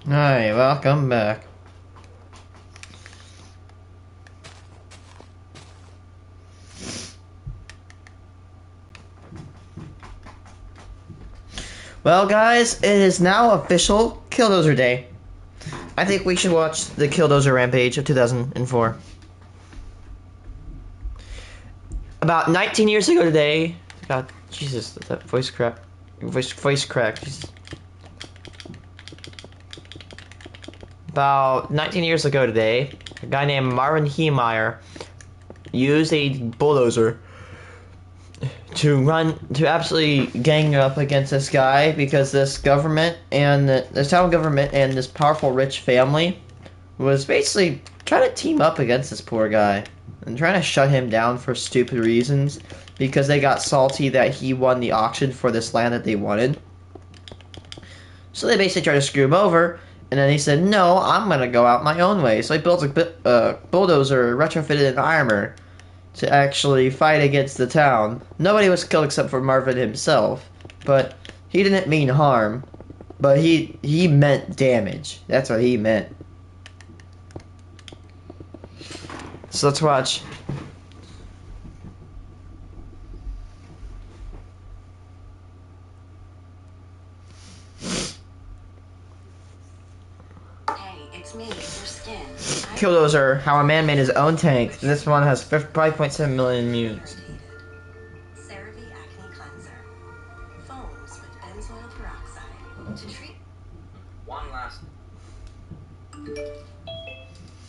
Hi, welcome back. Well, guys, it is now official Killdozer Day. I think we should watch the Killdozer Rampage of 2004. About 19 years ago today, God, Jesus, that voice crack, voice crack. Jesus. About 19 years ago today, a guy named Marvin Heemeyer used a bulldozer to absolutely gang up against this guy because this government and this town government and this powerful rich family was basically trying to team up against this poor guy and trying to shut him down for stupid reasons because they got salty that he won the auction for this land that they wanted. So they basically tried to screw him over, and then he said, "No, I'm gonna go out my own way." So he built a bulldozer retrofitted in armor to actually fight against the town. Nobody was killed except for Marvin himself, but he didn't mean harm, but he meant damage. That's what he meant. So let's watch. Hey, it's me, your skin. Killdozer, how a man made his own tank. This one has 5.7 million views. CeraVe Acne Cleanser. Foams with benzoyl peroxide to treat. One last.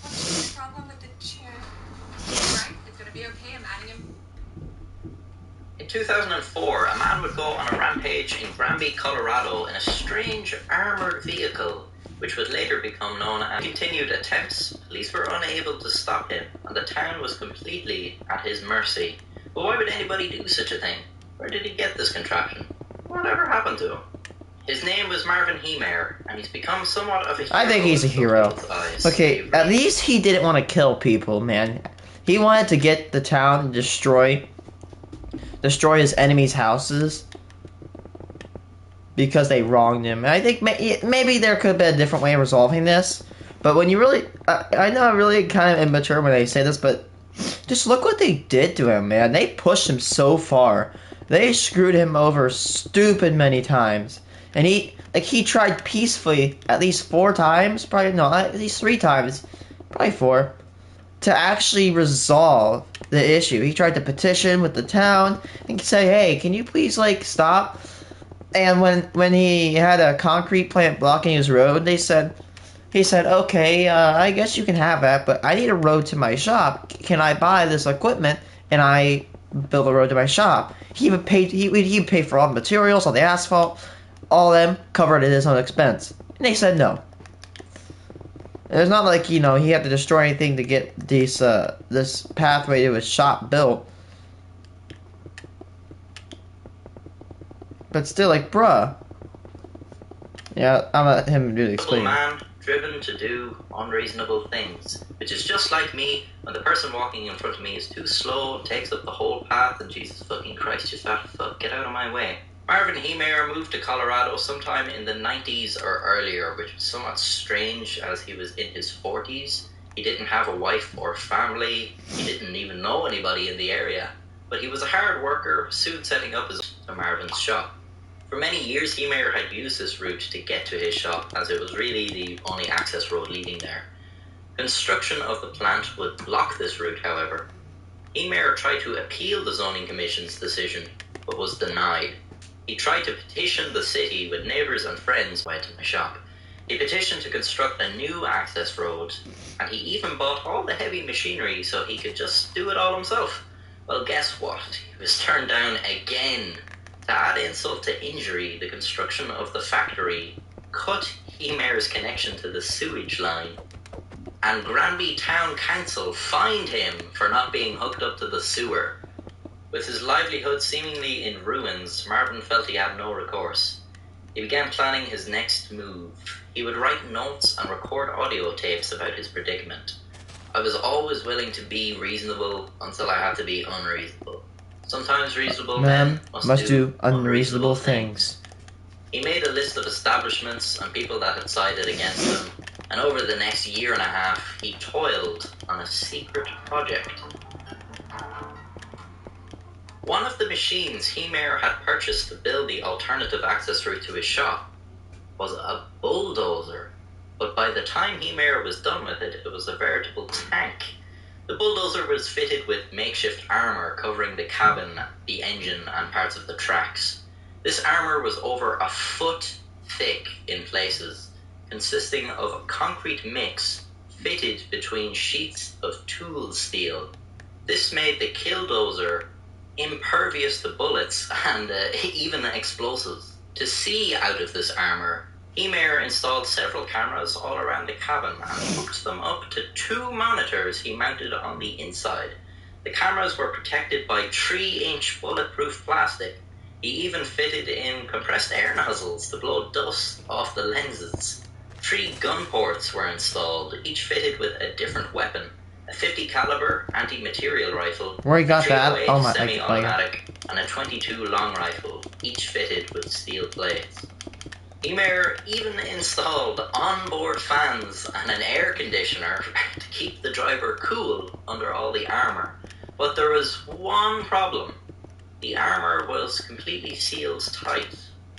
What's the problem with the chair? Right? It's gonna be okay. I'm adding him. In 2004, a man would go on a rampage in Granby, Colorado in a strange armored vehicle, which would later become known as continued attempts. Police were unable to stop him, and the town was completely at his mercy. But why would anybody do such a thing? Where did he get this contraption? Whatever happened to him? His name was Marvin Heemeyer, and he's become somewhat of a hero. I think he's a hero. Okay, at least he didn't want to kill people, man. He wanted to get the town and destroy his enemies' houses because they wronged him. And I think maybe there could have been a different way of resolving this. But when you really, I know I'm really kind of immature when I say this, but just look what they did to him, man. They pushed him so far. They screwed him over stupid many times. And he tried peacefully at least 4 times, probably no, at least 3 times, probably 4, to actually resolve the issue. He tried to petition with the town and say, "Hey, can you please stop?" And when he had a concrete plant blocking his road, he said, "Okay, I guess you can have that, but I need a road to my shop. Can I buy this equipment and I build a road to my shop?" He would pay for all the materials, all the asphalt, all of them covered at his own expense. And they said no. It's not like, he had to destroy anything to get this pathway to his shop built. But still, bruh. Yeah, I'll let him do the explaining. Man driven to do unreasonable things, which is just like me when the person walking in front of me is too slow and takes up the whole path, and Jesus fucking Christ, you fat fuck, get out of my way. Marvin Heemeyer moved to Colorado sometime in the 90s or earlier, which was somewhat strange as he was in his 40s. He didn't have a wife or family, he didn't even know anybody in the area, but he was a hard worker, soon setting up Marvin's shop. For many years, Heemeyer had used this route to get to his shop, as it was really the only access road leading there. Construction of the plant would block this route, however. Heemeyer tried to appeal the zoning commission's decision, but was denied. He tried to petition the city with neighbours and friends went to my shop. He petitioned to construct a new access road, and he even bought all the heavy machinery so he could just do it all himself. Well, guess what? He was turned down again. To add insult to injury, the construction of the factory cut Heemeyer's connection to the sewage line, and Granby Town Council fined him for not being hooked up to the sewer. With his livelihood seemingly in ruins, Marvin felt he had no recourse. He began planning his next move. He would write notes and record audio tapes about his predicament. "I was always willing to be reasonable until I had to be unreasonable. Sometimes reasonable men must do unreasonable things." He made a list of establishments and people that had sided against him, and over the next year and a half, he toiled on a secret project. One of the machines He-Mare had purchased to build the alternative access route to his shop was a bulldozer, but by the time He-Mare was done with it, it was a veritable tank. The bulldozer was fitted with makeshift armor covering the cabin, the engine, and parts of the tracks. This armor was over a foot thick in places, consisting of a concrete mix fitted between sheets of tool steel. This made the killdozer impervious to bullets and even explosives. To see out of this armor, He-Mare installed several cameras all around the cabin and hooked them up to 2 monitors he mounted on the inside. The cameras were protected by 3-inch bulletproof plastic. He even fitted in compressed air nozzles to blow dust off the lenses. 3 gun ports were installed, each fitted with a different weapon. A 50 caliber anti-material rifle, Where you got that? 308 Oh my! semi-automatic, and a 22 long rifle, each fitted with steel plates. He-Mare even installed onboard fans and an air conditioner to keep the driver cool under all the armor. But there was one problem. The armor was completely sealed tight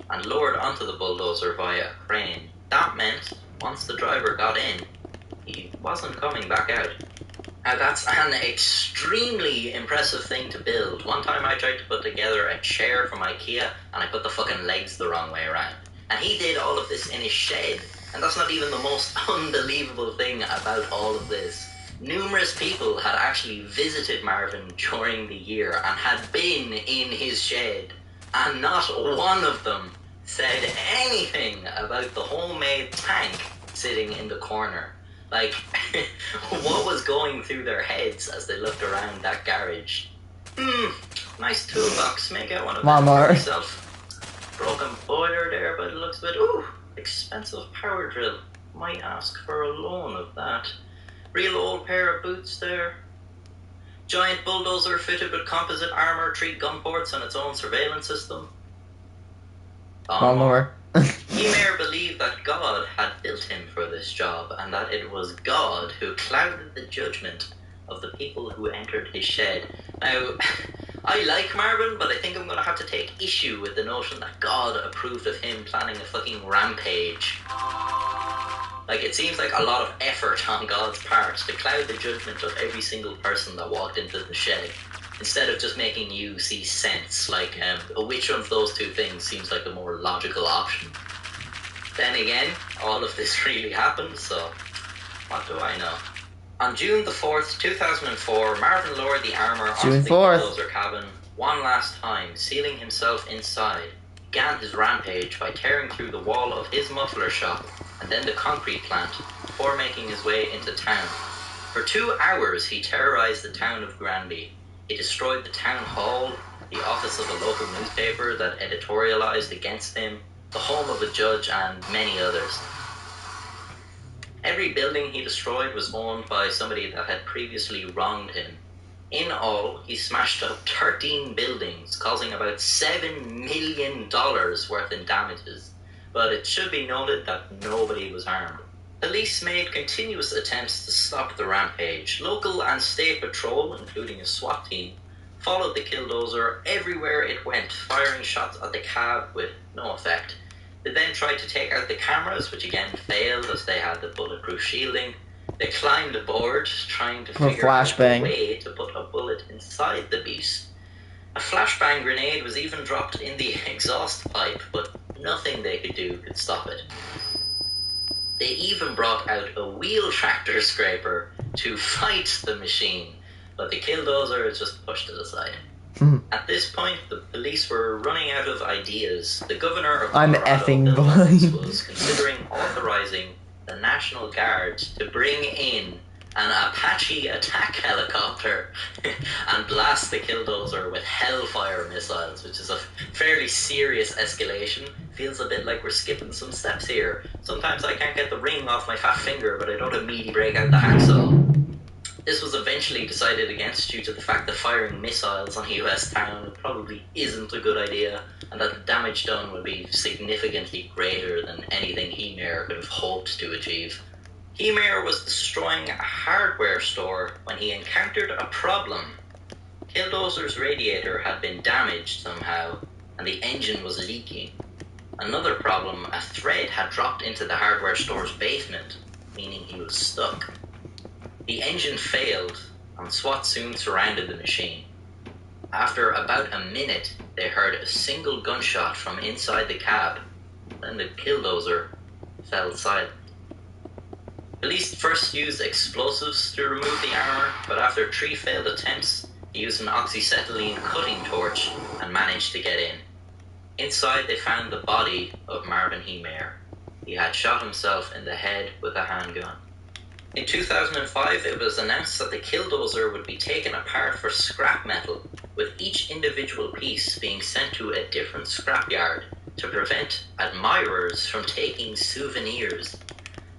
and lowered onto the bulldozer via a crane. That meant, once the driver got in, he wasn't coming back out. Now that's an extremely impressive thing to build. One time I tried to put together a chair from IKEA and I put the fucking legs the wrong way around. And he did all of this in his shed. And that's not even the most unbelievable thing about all of this. Numerous people had actually visited Marvin during the year and had been in his shed. And not one of them said anything about the homemade tank sitting in the corner. Like, what was going through their heads as they looked around that garage? Nice toolbox, make out one of them for yourself. Broken boiler there by the looks of it. Ooh, expensive power drill. Might ask for a loan of that. Real old pair of boots there. Giant bulldozer fitted with composite armor, 3 gun ports and its own surveillance system. Lawnmower. He-Mare believed that God had built him for this job, and that it was God who clouded the judgment of the people who entered his shed. Now, I like Marvin, but I think I'm going to have to take issue with the notion that God approved of him planning a fucking rampage. Like, it seems like a lot of effort on God's part to cloud the judgment of every single person that walked into the shed, instead of just making you see sense. Like, which of those 2 things seems like the more logical option? Then again, all of this really happened, so what do I know? On June the 4th, 2004, Marvin lowered the armor onto the bulldozer cabin one last time, sealing himself inside. He began his rampage by tearing through the wall of his muffler shop and then the concrete plant before making his way into town. For 2 hours, he terrorized the town of Granby. He destroyed the town hall, the office of a local newspaper that editorialized against him, the home of a judge, and many others. Every building he destroyed was owned by somebody that had previously wronged him. In all, he smashed up 13 buildings, causing about $7 million worth in damages. But it should be noted that nobody was harmed. Police made continuous attempts to stop the rampage. Local and state patrol, including a SWAT team, followed the killdozer everywhere it went, firing shots at the cab with no effect. They then tried to take out the cameras, which again failed as they had the bulletproof shielding. They climbed aboard, trying to figure out a way to put a bullet inside the beast. A flashbang grenade was even dropped in the exhaust pipe, but nothing they could do could stop it. They even brought out a wheel tractor scraper to fight the machine, but the killdozer just pushed it aside. At this point, the police were running out of ideas. The governor of Colorado was considering authorizing the National Guard to bring in an Apache attack helicopter and blast the killdozer with Hellfire missiles, which is a fairly serious escalation. Feels a bit like we're skipping some steps here. Sometimes I can't get the ring off my fat finger, but I don't immediately break out the hacksaw. This was eventually decided against due to the fact that firing missiles on a US town probably isn't a good idea, and that the damage done would be significantly greater than anything Heemere could have hoped to achieve. Heemere was destroying a hardware store when he encountered a problem. Killdozer's radiator had been damaged somehow, and the engine was leaking. Another problem, a thread had dropped into the hardware store's basement, meaning he was stuck. The engine failed, and SWAT soon surrounded the machine. After about a minute, they heard a single gunshot from inside the cab. Then the Killdozer fell silent. Police first used explosives to remove the armor, but after 3 failed attempts, they used an oxyacetylene cutting torch and managed to get in. Inside, they found the body of Marvin Heemere. He had shot himself in the head with a handgun. In 2005, it was announced that the Killdozer would be taken apart for scrap metal, with each individual piece being sent to a different scrapyard to prevent admirers from taking souvenirs.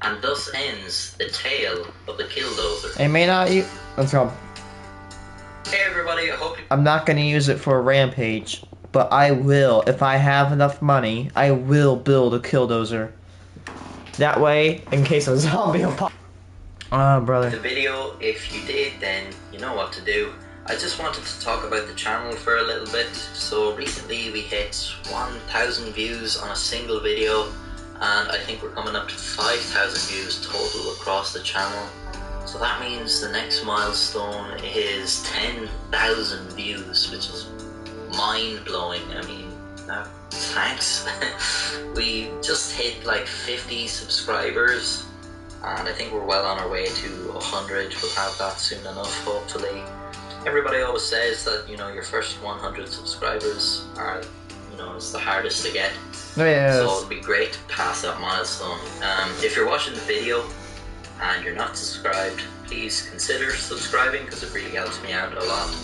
And thus ends the tale of the Killdozer. I may not use. Let's go. Hey everybody, I hope you... I'm not gonna use it for a rampage, but I will. If I have enough money, I will build a Killdozer. That way, in case a zombie apocalypse. Oh, brother. The video, if you did, then you know what to do. I just wanted to talk about the channel for a little bit. So recently we hit 1,000 views on a single video, and I think we're coming up to 5,000 views total across the channel. So that means the next milestone is 10,000 views, which is mind-blowing. I mean, thanks. We just hit like 50 subscribers, and I think we're well on our way to 100. We'll have that soon enough, hopefully. Everybody always says that, you know, your first 100 subscribers are, you know, it's the hardest to get. Oh, yes. So it'd be great to pass that milestone. If you're watching the video and you're not subscribed, please consider subscribing, because it really helps me out a lot.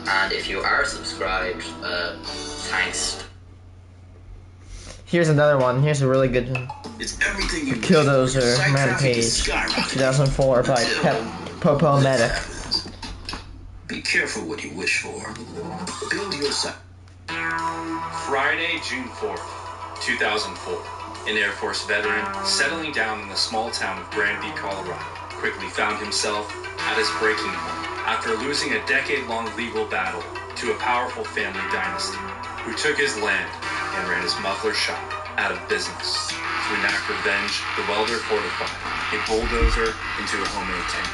And if you are subscribed, thanks. Here's another one. Here's a really good one. It's everything you Killdozer Rampage 2004 by Popo Medic. Be careful what you wish for. Build your site. Friday, June 4th, 2004. An Air Force veteran settling down in the small town of Granby, Colorado, quickly found himself at his breaking point after losing a decade-long legal battle to a powerful family dynasty who took his land and ran his muffler shop out of business. To enact revenge, the welder fortified a bulldozer into a homemade tank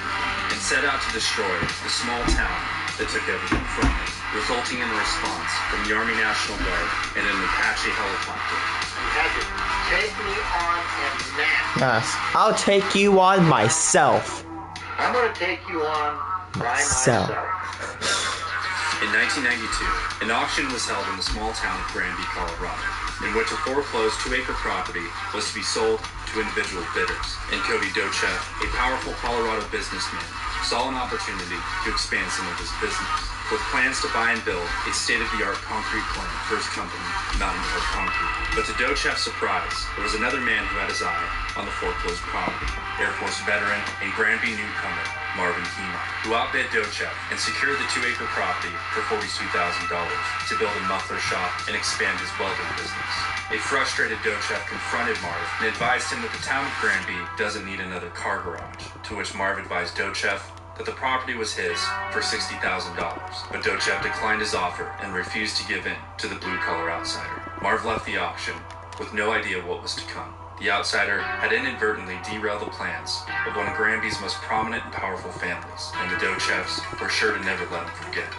and set out to destroy the small town that took everything from it, resulting in a response from the Army National Guard and an Apache helicopter. Take me on en masse. Yes. I'll take you on myself. I'm going to take you on by Myself. myself. In 1992, an auction was held in the small town of Granby, Colorado, in which a foreclosed 2-acre property was to be sold to individual bidders. And Cody Dochev, a powerful Colorado businessman, saw an opportunity to expand some of his business, with plans to buy and build a state-of-the-art concrete plant for his company, Mountain Park Concrete. But to Dochev's surprise, there was another man who had his eye on the foreclosed property, Air Force veteran and Granby newcomer, Marvin Heemere, who outbid Dochev and secured the 2-acre property for $42,000 to build a muffler shop and expand his welding business. A frustrated Dochev confronted Marv and advised him that the town of Granby doesn't need another car garage, to which Marv advised Dochev that the property was his for $60,000, but Dochev declined his offer and refused to give in to the blue-collar outsider. Marv left the auction with no idea what was to come. The outsider had inadvertently derailed the plans of one of Granby's most prominent and powerful families, and the Dochevs were sure to never let him forget.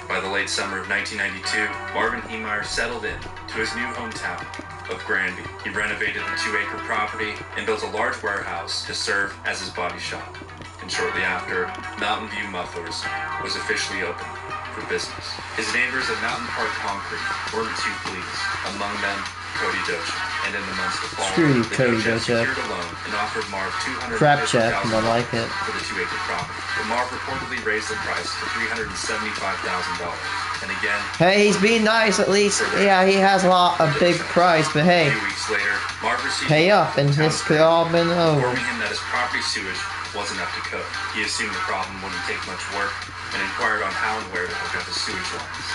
By the late summer of 1992, Marvin Heemere settled in to his new hometown of Granby. He renovated the 2-acre property and built a large warehouse to serve as his body shop. And shortly after, Mountain View Mufflers was officially open for business. His neighbors at Mountain Park Concrete weren't too pleased, among them Cody Dochev. And in the months to follow, Screw you, the Cody Dochevs Dochev. secured a loan and offered Marv Crap check, $250,000 I like it. for the 2-acre property. But Marv reportedly raised the price to $375,000. And again, Hey, he's being nice at least. Yeah, he has a big price, but a hey, few weeks later, Marv received pay up and this could all been over. informing him that his property sewage wasn't up to code. He assumed the problem wouldn't take much work and inquired on how and where to hook up the sewage lines.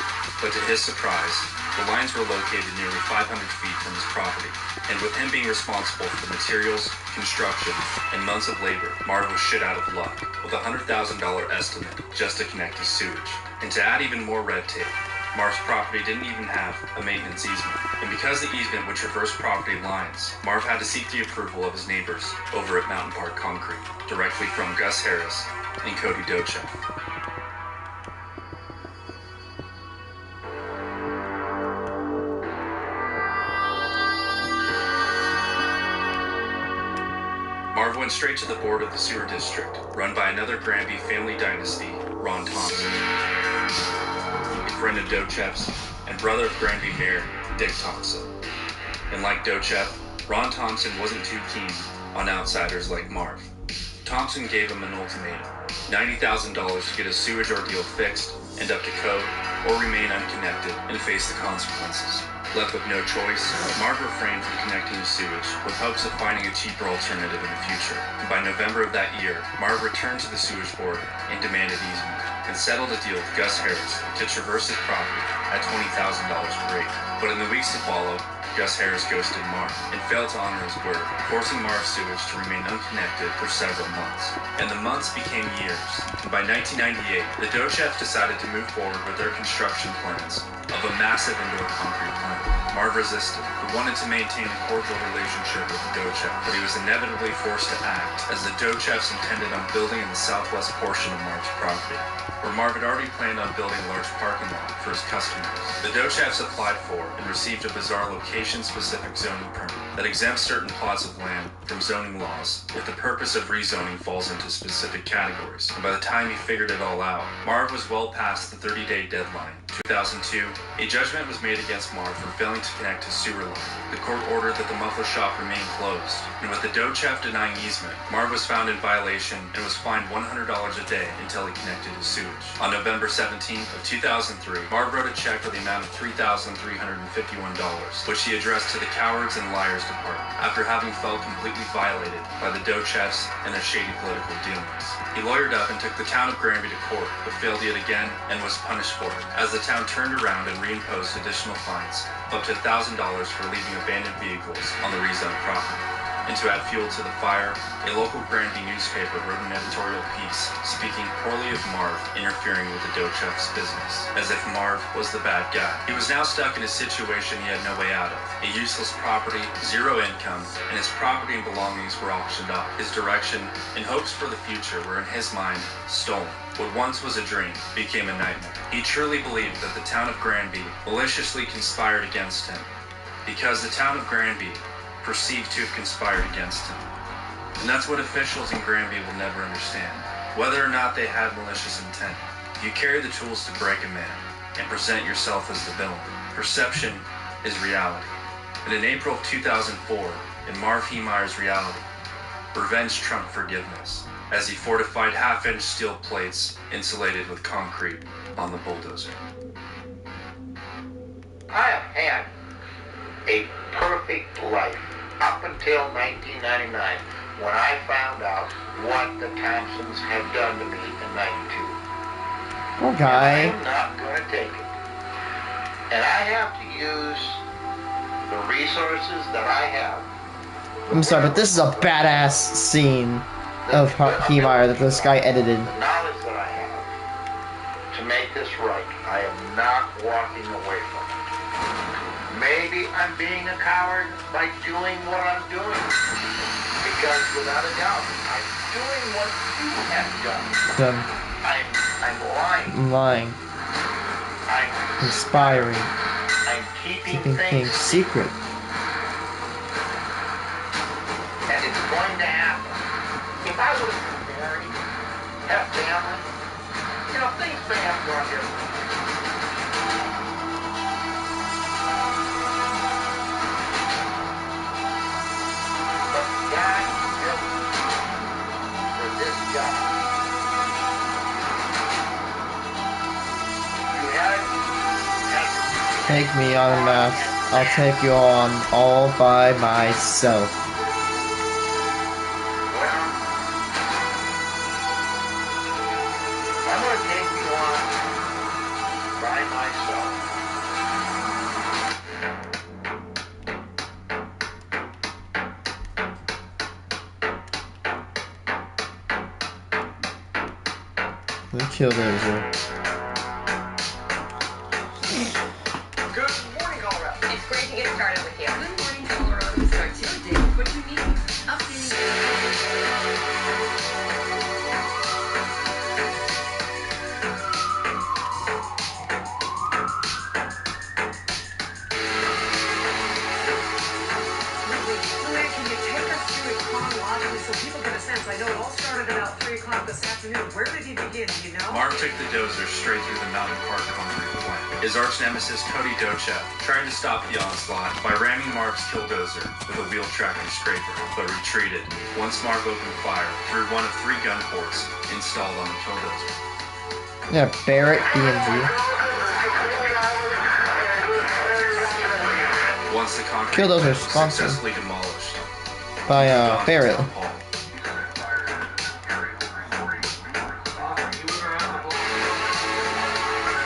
But to his surprise, the lines were located nearly 500 feet from his property, and with him being responsible for the materials, construction, and months of labor, Marv was shit out of luck with a $100,000 estimate just to connect his sewage. And to add even more red tape, Marv's property didn't even have a maintenance easement. And because the easement would traverse property lines, Marv had to seek the approval of his neighbors over at Mountain Park Concrete, directly from Gus Harris and Cody Dochev. Marv went straight to the board of the sewer district, run by another Granby family dynasty, Ron Thompson, a friend of Dochev's and brother of Granby Mayor Dick Thompson. And like Dochev, Ron Thompson wasn't too keen on outsiders like Marv. Thompson gave him an ultimatum: $90,000 to get a sewage ordeal fixed and up to code, or remain unconnected and face the consequences. Left with no choice, Marv refrained from connecting to sewage with hopes of finding a cheaper alternative in the future. And by November of that year, Marv returned to the sewage board and demanded easement, and settled a deal with Gus Harris to traverse his property at $20,000 per acre. But in the weeks to follow, Gus Harris ghosted Marv and failed to honor his word, forcing Marv's sewage to remain unconnected for several months. And the months became years, and by 1998, the Dochevs decided to move forward with their construction plans of a massive indoor concrete plant. Marv resisted, but wanted to maintain a cordial relationship with the Dochevs, but he was inevitably forced to act, as the Dochevs intended on building in the southwest portion of Marv's property, where Marv had already planned on building a large parking lot for his customers. The Dochevs applied for and received a bizarre location-specific zoning permit that exempts certain plots of land from zoning laws if the purpose of rezoning falls into specific categories. And by the time he figured it all out, Marv was well past the 30-day deadline. 2002, a judgment was made against Marv for failing to connect his sewer line. The court ordered that the muffler shop remain closed, and with the Dochev denying easement, Marv was found in violation and was fined $100 a day until he connected his sewage. On November 17th of 2003, Marv wrote a check for the amount of $3,351, which he addressed to the Cowards and Liars Department, after having felt completely violated by the Dochevs and their shady political dealings. He lawyered up and took the town of Granby to court, but failed yet again and was punished for it, as the town turned around and reimposed additional fines, up to $1,000 for leaving abandoned vehicles on the rezoned property. And to add fuel to the fire, a local Granby newspaper wrote an editorial piece speaking poorly of Marv interfering with the Dochev's business, as if Marv was the bad guy. He was now stuck in a situation he had no way out of. A useless property, zero income, and his property and belongings were auctioned off. His direction and hopes for the future were, in his mind, stolen. What once was a dream became a nightmare. He truly believed that the town of Granby maliciously conspired against him, because the town of Granby perceived to have conspired against him. And that's what officials in Granby will never understand, whether or not they had malicious intent. If you carry the tools to break a man and present yourself as the villain, perception is reality. And in April of 2004, in Marv Heemeyer's reality, revenge trumped forgiveness, as he fortified half-inch steel plates insulated with concrete on the bulldozer. I have had a perfect life up until 1999, when I found out what the Thompsons had done to me in 92. Poor guy. I'm not going to take it. And I have to use the resources that I have. I'm sorry, but this is a badass scene of Heemeyer that this guy edited. The knowledge that I have to make this right. I am not walking away from it. Maybe I'm being a coward by doing what I'm doing. Because without a doubt, I'm doing what you have done. I'm lying. I'm lying. I'm Conspiring. I'm keeping Things things secret. and it's going to happen. If I was married, have family, things may have gone different. But God built for this job. You had Take me on a map. I'll take you on all by myself. Well, The Killdozer. Good morning, Colorado. It's great to get started with you. Good morning, Colorado. Starts your day with what you need. Updating. Luann, can you take us through it chronologically so people get a sense? I know it all started about 3 o'clock this afternoon. Where did he begin? Do you know? Marv took the dozer straight through the Mountain Park concrete plant. His arch nemesis, Cody Dochev, tried to stop the onslaught by ramming Marv's Killdozer with a wheel tracking scraper, but retreated once Marv opened fire through one of 3 gun ports installed on the Killdozer. Yeah, Barrett DMG. Once the concrete Killdozer plant was sponsored successfully demolished, by Dawn Barrett. Town Hall.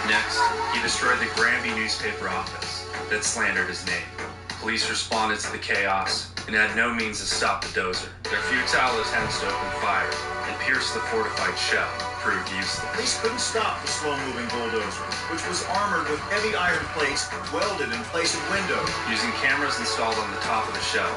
Next, he destroyed the Granby newspaper office that slandered his name. Police responded to the chaos and had no means to stop the dozer. Their futile attempts to open fire and pierce the fortified shell proved useless. Police couldn't stop the slow-moving bulldozer, which was armored with heavy iron plates welded in place of windows. Using cameras installed on the top of the shell,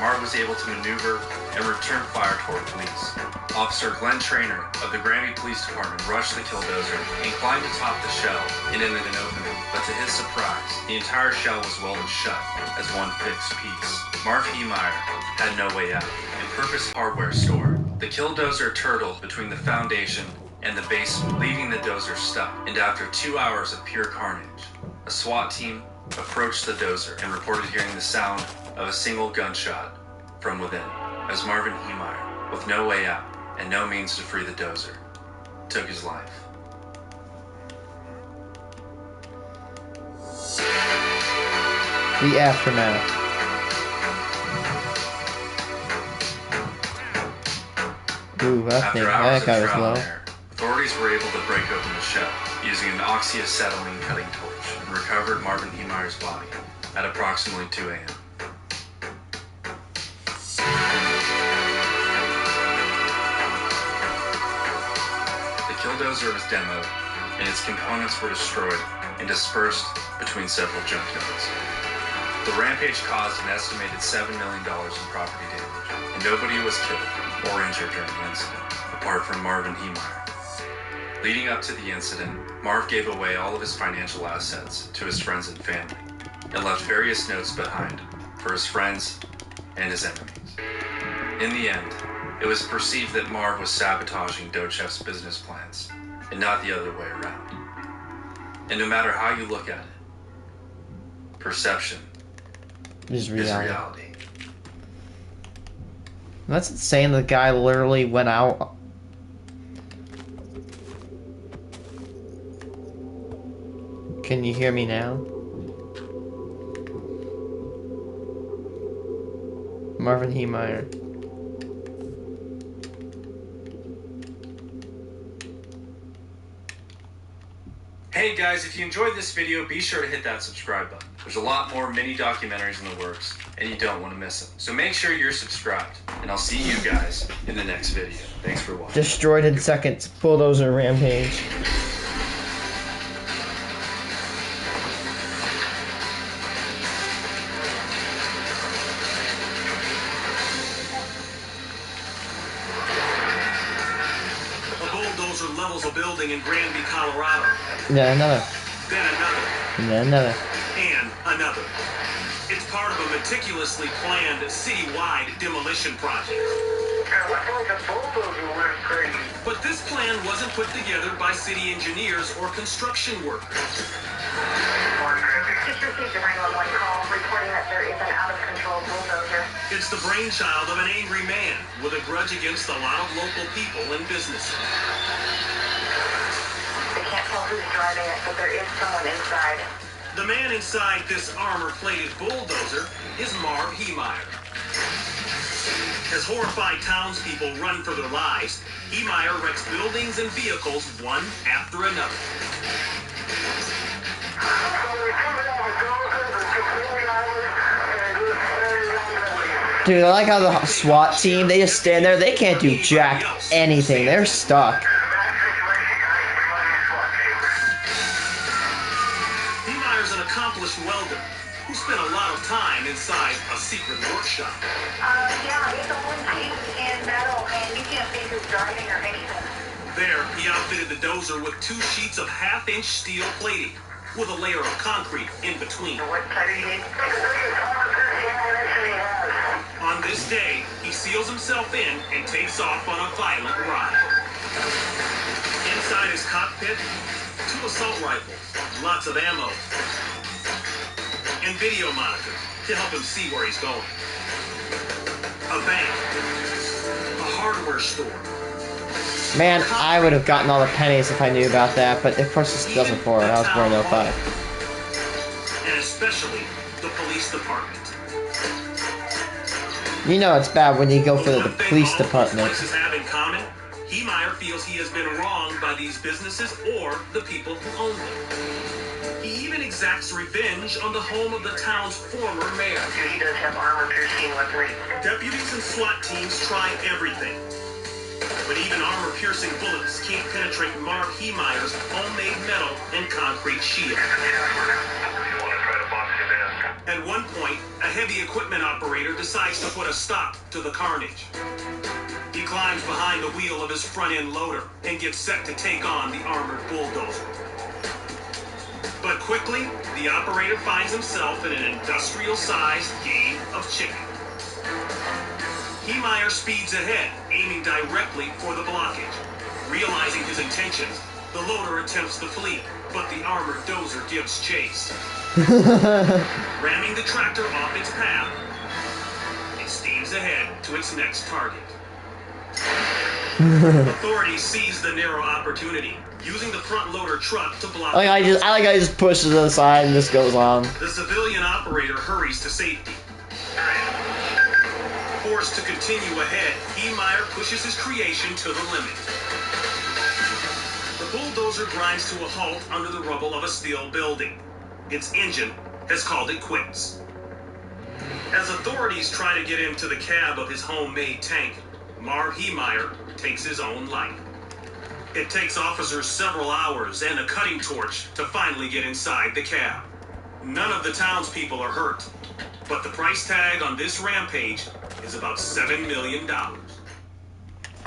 Marv was able to maneuver and return fire toward police. Officer Glenn Trainer of the Granby Police Department rushed the Killdozer and climbed atop the shell and entered an opening, but to his surprise, the entire shell was welded shut as one fixed piece. Marv Heemeyer had no way out. In Purpose Hardware Store, the Killdozer turtled between the foundation and the basement, leaving the dozer stuck. And after 2 hours of pure carnage, a SWAT team approached the dozer and reported hearing the sound of a single gunshot from within, as Marvin Heemeyer, with no way out and no means to free the dozer, took his life. The aftermath. Ooh, I think After hours that guy of was trial low. and error, authorities were able to break open the shell using an oxyacetylene cutting torch and recovered Marvin Heemeyer's body at approximately 2 a.m. The Killdozer was demoed, and its components were destroyed and dispersed between several junkyards. The rampage caused an estimated $7 million in property damage, and nobody was killed or injured during the incident, apart from Marvin Heemeyer. Leading up to the incident, Marv gave away all of his financial assets to his friends and family, and left various notes behind for his friends and his enemies. In the end, it was perceived that Marv was sabotaging Dochev's business plans, and not the other way around. And no matter how you look at it, perception Just is reality. reality. That's insane. The guy literally went out. Can you hear me now? Marvin Heemeyer. Hey guys, if you enjoyed this video, be sure to hit that subscribe button. There's a lot more mini documentaries in the works, and you don't want to miss them. So make sure you're subscribed, and I'll see you guys in the next video. Thanks for watching. Destroyed in seconds. Bulldozer rampage. A bulldozer levels a building in Granby, Colorado. Yeah, another. Then another. And then another. And another. It's part of a meticulously planned citywide demolition project. But this plan wasn't put together by city engineers or construction workers. Just received a 911 call reporting that there is an out-of-control bulldozer. It's the brainchild of an angry man with a grudge against a lot of local people and businesses. They can't tell who's driving it, but there is someone inside. The man inside this armor-plated bulldozer is Marv Heemeyer. As horrified townspeople run for their lives, Heemeyer wrecks buildings and vehicles one after another. Dude, I like how the SWAT team, they just stand there. They can't do jack anything. They're stuck. a secret workshop. Yeah, it's all encased in metal, and you can't see who's driving or anything. There, he outfitted the dozer with 2 sheets of half-inch steel plating, with a layer of concrete in between. What type of you? On this day, he seals himself in and takes off on a violent ride. Inside his cockpit, 2 assault rifles, lots of ammo, and video monitors to help him see where he's going. A bank, a hardware store. Man, I would have gotten all the pennies if I knew about that, but of course this doesn't for it. I was born in 05. And especially the police department. You know it's bad when you go for the One thing police all these department. places have in common, Heemeyer feels he has been wronged by these businesses or the people who own them. He even exacts revenge on the home of the town's former mayor. He does have armor-piercing weaponry. Deputies and SWAT teams try everything. But even armor-piercing bullets can't penetrate Marv Heemeyer's homemade metal and concrete shield. At one point, a heavy equipment operator decides to put a stop to the carnage. He climbs behind the wheel of his front-end loader and gets set to take on the armored bulldozer. But quickly, the operator finds himself in an industrial-sized game of chicken. Heemeyer speeds ahead, aiming directly for the blockage. Realizing his intentions, the loader attempts to flee, but the armored dozer gives chase. Ramming the tractor off its path, it steams ahead to its next target. Authorities seize the narrow opportunity, using the front loader truck to block. I like how he just pushes it aside and this goes on. The civilian operator hurries to safety. Forced to continue ahead, Heemeyer pushes his creation to the limit. The bulldozer grinds to a halt under the rubble of a steel building. Its engine has called it quits. As authorities try to get him to the cab of his homemade tank, Marv Heemeyer takes his own life. It takes officers several hours and a cutting torch to finally get inside the cab. None of the townspeople are hurt, but the price tag on this rampage is about $7 million.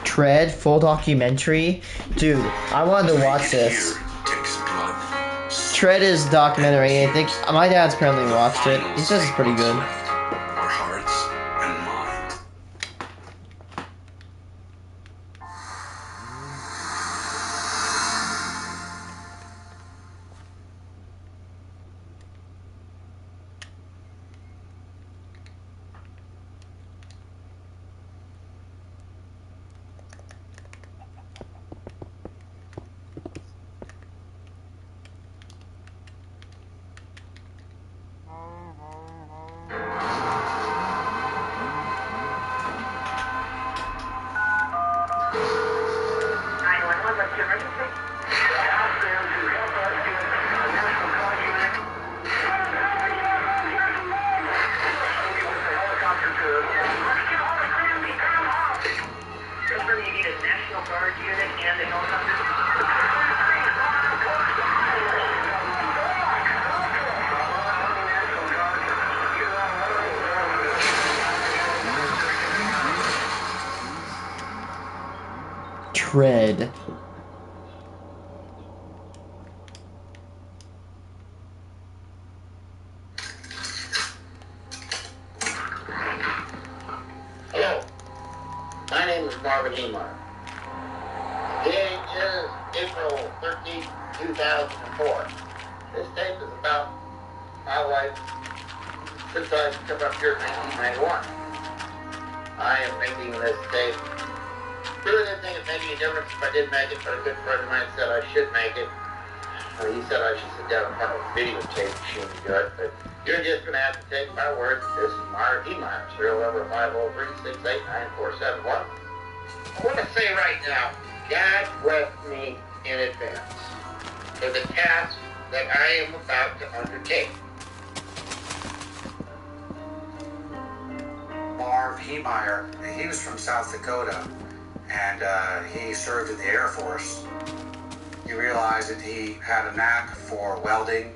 Tread, full documentary? Dude, I wanted to watch this. Tread is documentary. I think my dad's apparently watched it. He says it's pretty good. Our hearts and minds. Tread. Hello, my name is Marvin Heemeyer. Today is April 13, 2004. This tape is about my life since I come up here in 1991. I am making this tape. Really didn't think it'd make any difference if I did make it, but a good friend of mine said I should make it. He said I should sit down in front of a videotape machine to do it, but you're just going to have to take my word that this is Marv Heemeyer, serial number 503-689-471. I want to say right now, God bless me in advance for the task that I am about to undertake. Marv Heemeyer, he was from South Dakota, and he served in the Air Force. He realized that he had a knack for welding,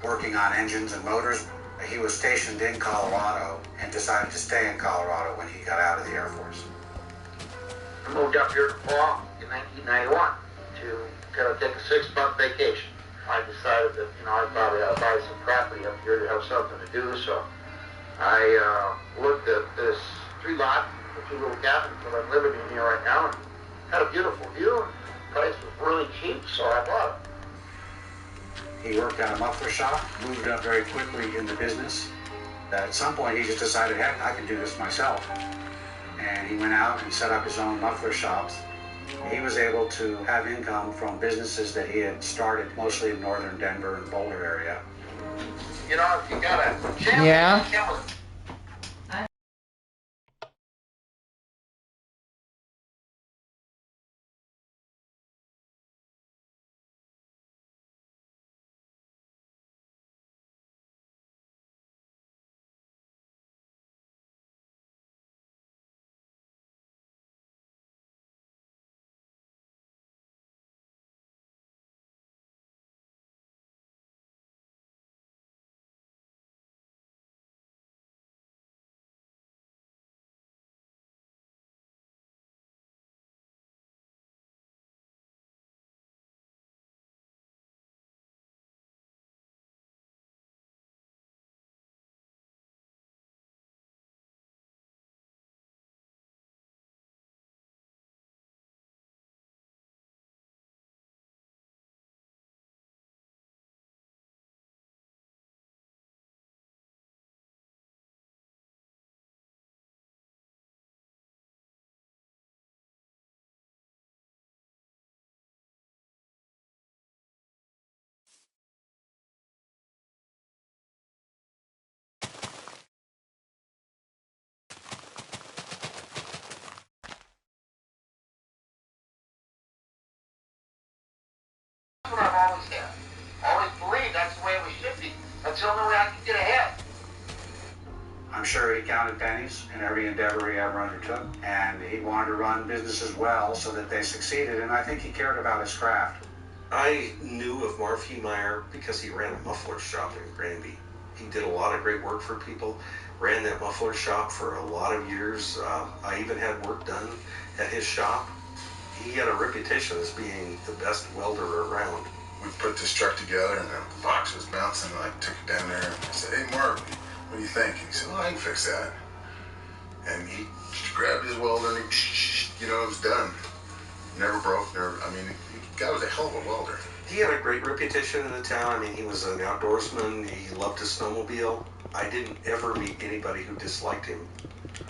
working on engines and motors. He was stationed in Colorado and decided to stay in Colorado when he got out of the Air Force. I moved up here to fall in 1991 to take a 6-month vacation. I decided that, I probably ought to buy some property up here to have something to do, so I looked at this 3-lot, the 2 little cabins that I'm living in here right now, and had a beautiful view, and the price was really cheap, so I bought it. He worked at a muffler shop, moved up very quickly in the business. At some point, he just decided, heck, I can do this myself. And he went out and set up his own muffler shops. He was able to have income from businesses that he had started, mostly in northern Denver and Boulder area. If you got a chance, Yeah. kill it. That's what I've always had. Always believed that's the way we should be. That's the only way I can get ahead. I'm sure he counted pennies in every endeavor he ever undertook, and he wanted to run businesses well so that they succeeded, and I think he cared about his craft. I knew of Marv Heemeyer because he ran a muffler shop in Granby. He did a lot of great work for people, ran that muffler shop for a lot of years. I even had work done at his shop. He had a reputation as being the best welder around. We put this truck together and the box was bouncing, and I took it down there and I said, "Hey Marv, what do you think?" And he said, "Well, I can fix that." And he grabbed his welder and it was done. Never broke, the guy was a hell of a welder. He had a great reputation in the town. He was an outdoorsman. He loved to snowmobile. I didn't ever meet anybody who disliked him.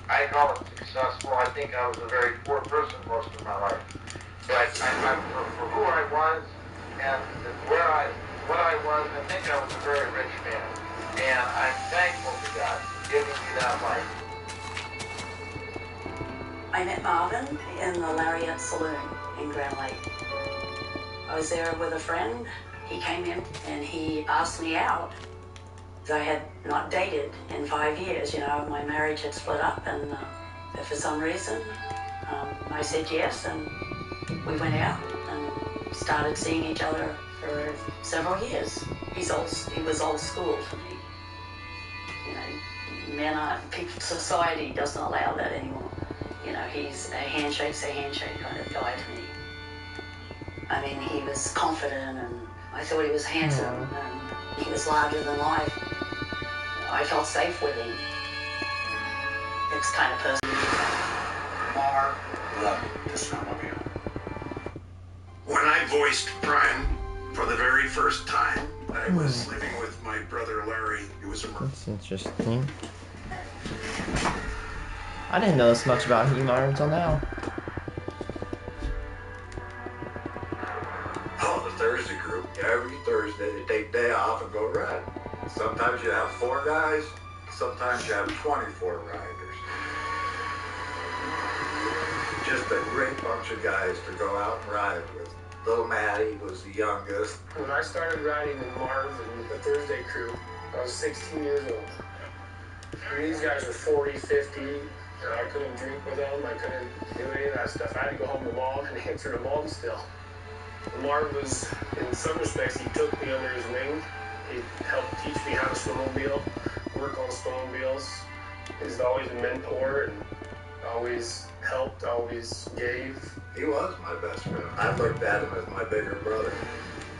I call it successful. I think I was a very poor person most of my life. But for who I was and what I was, I think I was a very rich man. And I'm thankful to God for giving me that life. I met Marvin in the Lariat Saloon in Grand Lake. I was there with a friend. He came in and he asked me out. I had not dated in 5 years, my marriage had split up, and for some reason I said yes, and we went out and started seeing each other for several years. He was old school for me. Society doesn't allow that anymore. He's a handshake's a handshake kind of guy to me. He was confident, and I thought he was handsome, and he was larger than life. I felt safe with him. It's kind of person. Marv loved the snowmobile. When I voiced Brian for the very first time, I was living with my brother Larry. It was a That's interesting. I didn't know this much about Heemeyer until now. Oh, the Thursday group. Every Thursday they take day off and go ride. Sometimes you have 4 guys, sometimes you have 24 riders. Just a great bunch of guys to go out and ride with. Little Matty was the youngest. When I started riding with Marv and the Thursday crew, I was 16 years old. These guys were 40, 50, and I couldn't drink with them, I couldn't do any of that stuff. I had to go home to Mom and answer to Mom still. Marv was, in some respects, he took me under his wing. He helped teach me how to snowmobile. work on snowmobiles. He's always a mentor and always helped, always gave. He was my best friend. I looked at him as my bigger brother.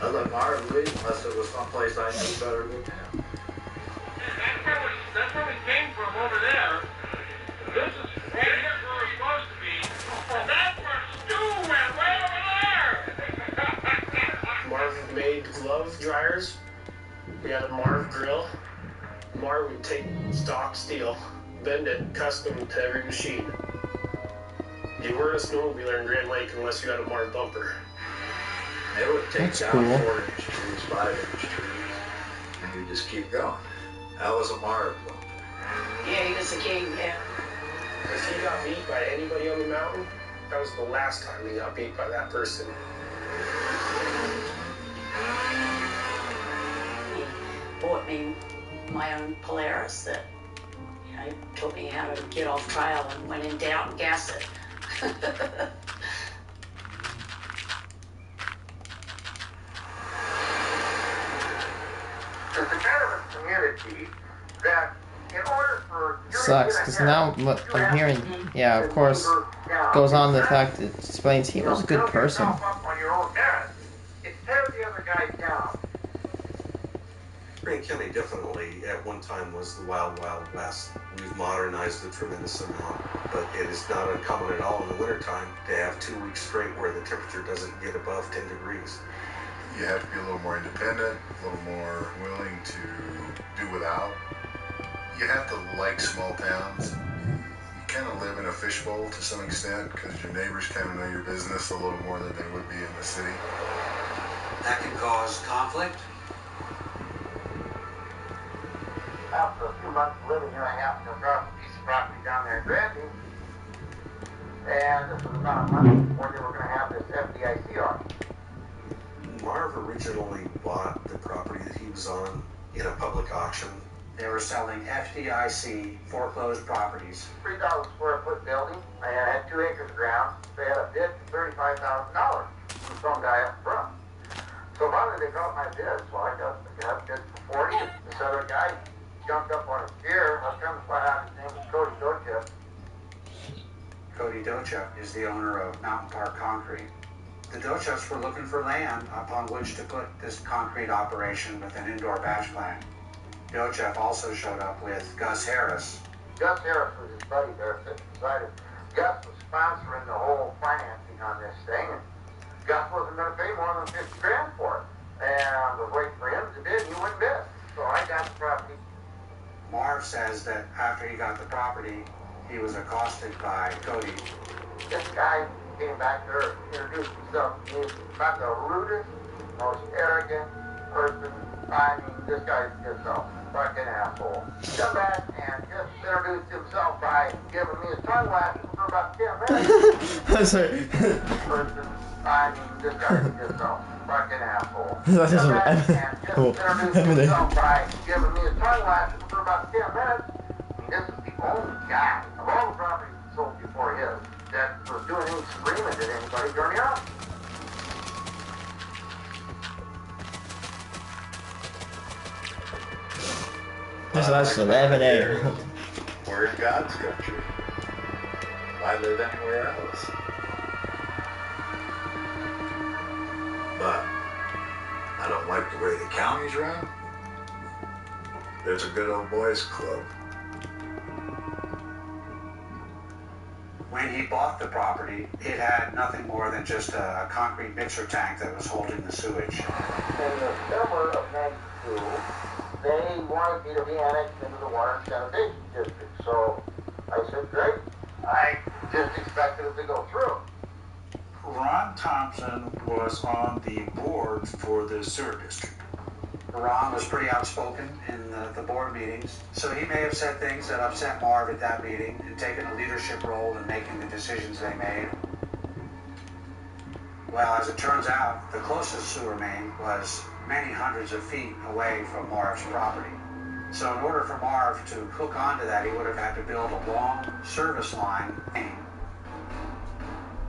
I let Marv leave unless it was someplace I knew better than him. That's where we came from over there. This is right here's where we're supposed to be. That's where Stu went, right over there. Marv made glove dryers. We had a Marv grill. Marv would take stock steel, bend it custom to every machine. You weren't a snowmobiler in Grand Lake unless you had a Marv bumper. They would take That's down cool. 4-inch trees, 5-inch trees, and you just keep going. That was a Marv bumper. Yeah, he was a king, yeah. If he got beat by anybody on the mountain, that was the last time he got beat by that person. He bought me my own Polaris that, taught me how to get off trail and when in doubt, gas it. There's a kind of a community that in order for you Sucks, to because get now ahead, what you I'm have hearing, to yeah, of course, goes on the fact it explains he was a good build person. yourself up on your own merit. It tears the other guy down. Grant County definitely at one time was the wild, wild west. We've modernized a tremendous amount, but it is not uncommon at all in the wintertime to have 2 weeks straight where the temperature doesn't get above 10 degrees. You have to be a little more independent, a little more willing to do without. You have to like small towns. You kind of live in a fishbowl to some extent because your neighbors kind of know your business a little more than they would be in the city. That can cause conflict. After a few months of living here, I happened to across a piece of property down there in Granby. And this was about a month before they were going to have this FDIC on. Marv originally bought the property that he was on in a public auction. They were selling FDIC foreclosed properties. 3,000 square foot building. I had 2 acres of ground. They had a bid for $35,000 from some guy up front. So finally they got my bid. So I got bid for 40. This other guy jumped up on his gear. I was trying to find out his name was Cody Dochep. Cody Dochep is the owner of Mountain Park Concrete. The Docheps were looking for land upon which to put this concrete operation with an indoor batch plant. Dochep also showed up with Gus Harris. Gus Harris was his buddy there sitting beside him. Gus was sponsoring the whole financing on this thing, and Gus wasn't going to pay more than $50,000 for it. And I was waiting for him to bid, and he wouldn't bid. So I got the property. Marv says that after he got the property, he was accosted by Cody. This guy came back there, introduced himself to me, about the rudest, most arrogant person. I mean, this guy's just a fucking asshole. Come back and just introduced himself by giving me a tongue lashing for about 10 minutes. Sorry. Person, I mean, this guy's just a fucking asshole. That's Come just back and just cool. introduced himself by giving me a tongue lashing for about 10 minutes. And this is the only guy of all the properties sold before his that was doing any screaming at anybody during the auction. That's lemonade. We're in God's country. Why live anywhere else? But I don't like the way the county's run. There's a good old boys club. When he bought the property, it had nothing more than just a concrete mixer tank that was holding the sewage. In the summer of '92, they wanted me to be annexed into the water and sanitation district. So I said, great. I just expected it to go through. Ron Thompson was on the board for the sewer district. Ron was pretty outspoken in the board meetings, so he may have said things that upset Marv at that meeting and taken a leadership role in making the decisions they made. Well, as it turns out, the closest sewer main was many hundreds of feet away from Marv's property. So in order for Marv to hook onto that, he would have had to build a long service line.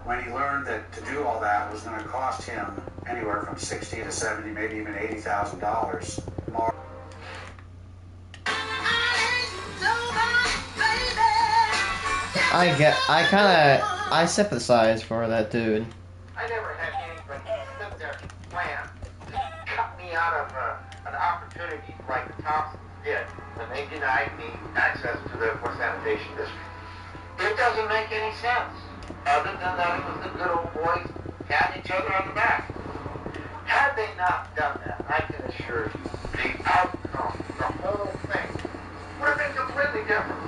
When he learned that to do all that was going to cost him anywhere from $60,000 to $70,000, maybe even $80,000, Marv I sympathize for that dude. I never had anybody sit there and plan to cut me out of an opportunity like the Thompsons did when they denied me access to the West Sanitation District. It doesn't make any sense, other than that it was the good old boys patting each other on the back. Had they not done that, I can assure you, the outcome, the whole thing, would have been completely different.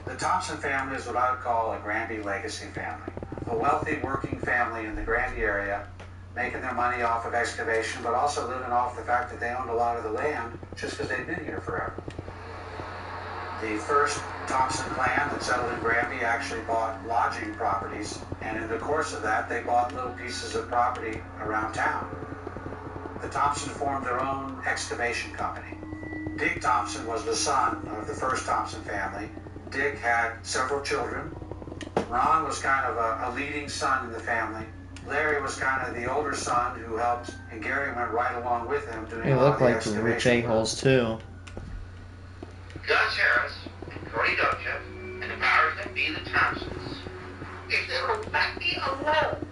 The Thompson family is what I would call a Granby legacy family. A wealthy working family in the Granby area, making their money off of excavation, but also living off the fact that they owned a lot of the land just because they'd been here forever. The first Thompson clan that settled in Granby actually bought lodging properties, and in the course of that, they bought little pieces of property around town. The Thompson formed their own excavation company. Dick Thompson was the son of the first Thompson family. Dick had several children. Ron was kind of a leading son in the family. Larry was kind of the older son who helped, and Gary went right along with him doing They a lot look of the like excavation rich work. a-holes too. Gus Harris and Cody Docha and the powers that be, the Thompsons, if they would have let me alone,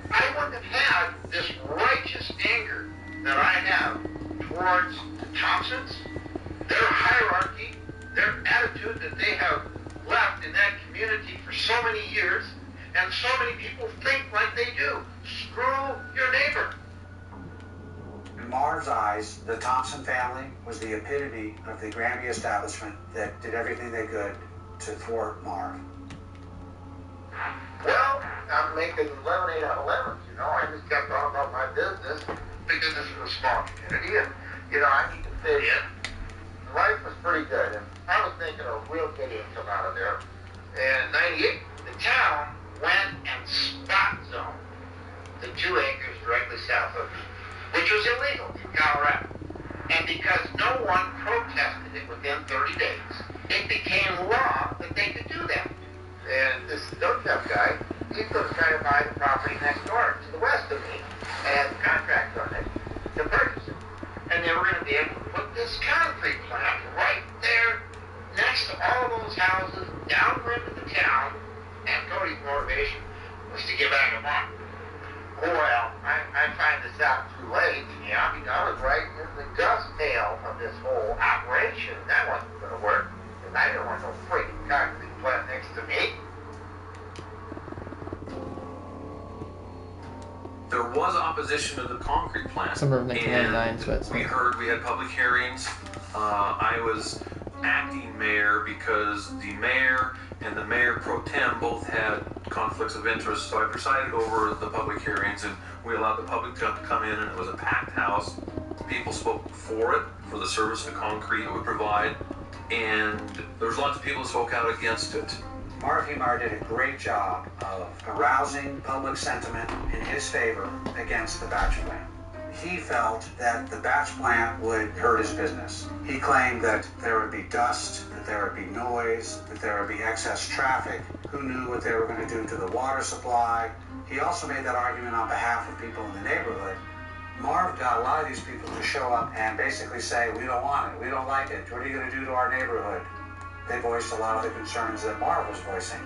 I wouldn't have had this righteous anger that I have towards the Thompsons, their hierarchy, their attitude that they have left in that community for so many years, and so many people think like they do. Screw your neighbor. In Marv's eyes, the Thompson family was the epitome of the Granby establishment that did everything they could to thwart Marv. Well, I'm making lemonade out of lemons, you know. I just kept on about my business because this is a small community and, you know, I need to fit in. Life was pretty good, and I was thinking a real good income out of there. And in '98, the town went and spot zoned the 2 acres directly south of me, which was illegal in Colorado. And because no one protested it within 30 days, it became law that they could do that. And this Dochef guy, he's going to try to buy the property next door to the west of me and contract on it to purchase it. And they were going to be able to put this concrete plant right there next to all those houses downwind of the town. And Cody's motivation was to get back at Mark. Well, I find this out too late. Yeah, I mean, I was right in the dovetail of this whole operation. That wasn't going to work. And I didn't want no freaking concrete plant next to me. There was opposition to the concrete plant. Summer of 1999, so it's we had public hearings. I was acting mayor because the mayor and the mayor pro tem both had conflicts of interest, so I presided over the public hearings, and we allowed the public to come in, and it was a packed house. People spoke for it, for the service the concrete it would provide, and there was lots of people who spoke out against it. Marv Heemeyer did a great job of arousing public sentiment in his favor against the batch plant. He felt that the batch plant would hurt his business. He claimed that there would be dust, that there would be noise, that there would be excess traffic. Who knew what they were going to do to the water supply? He also made that argument on behalf of people in the neighborhood. Marv got a lot of these people to show up and basically say, we don't want it, we don't like it, what are you going to do to our neighborhood? They voiced a lot of the concerns that Marv was voicing.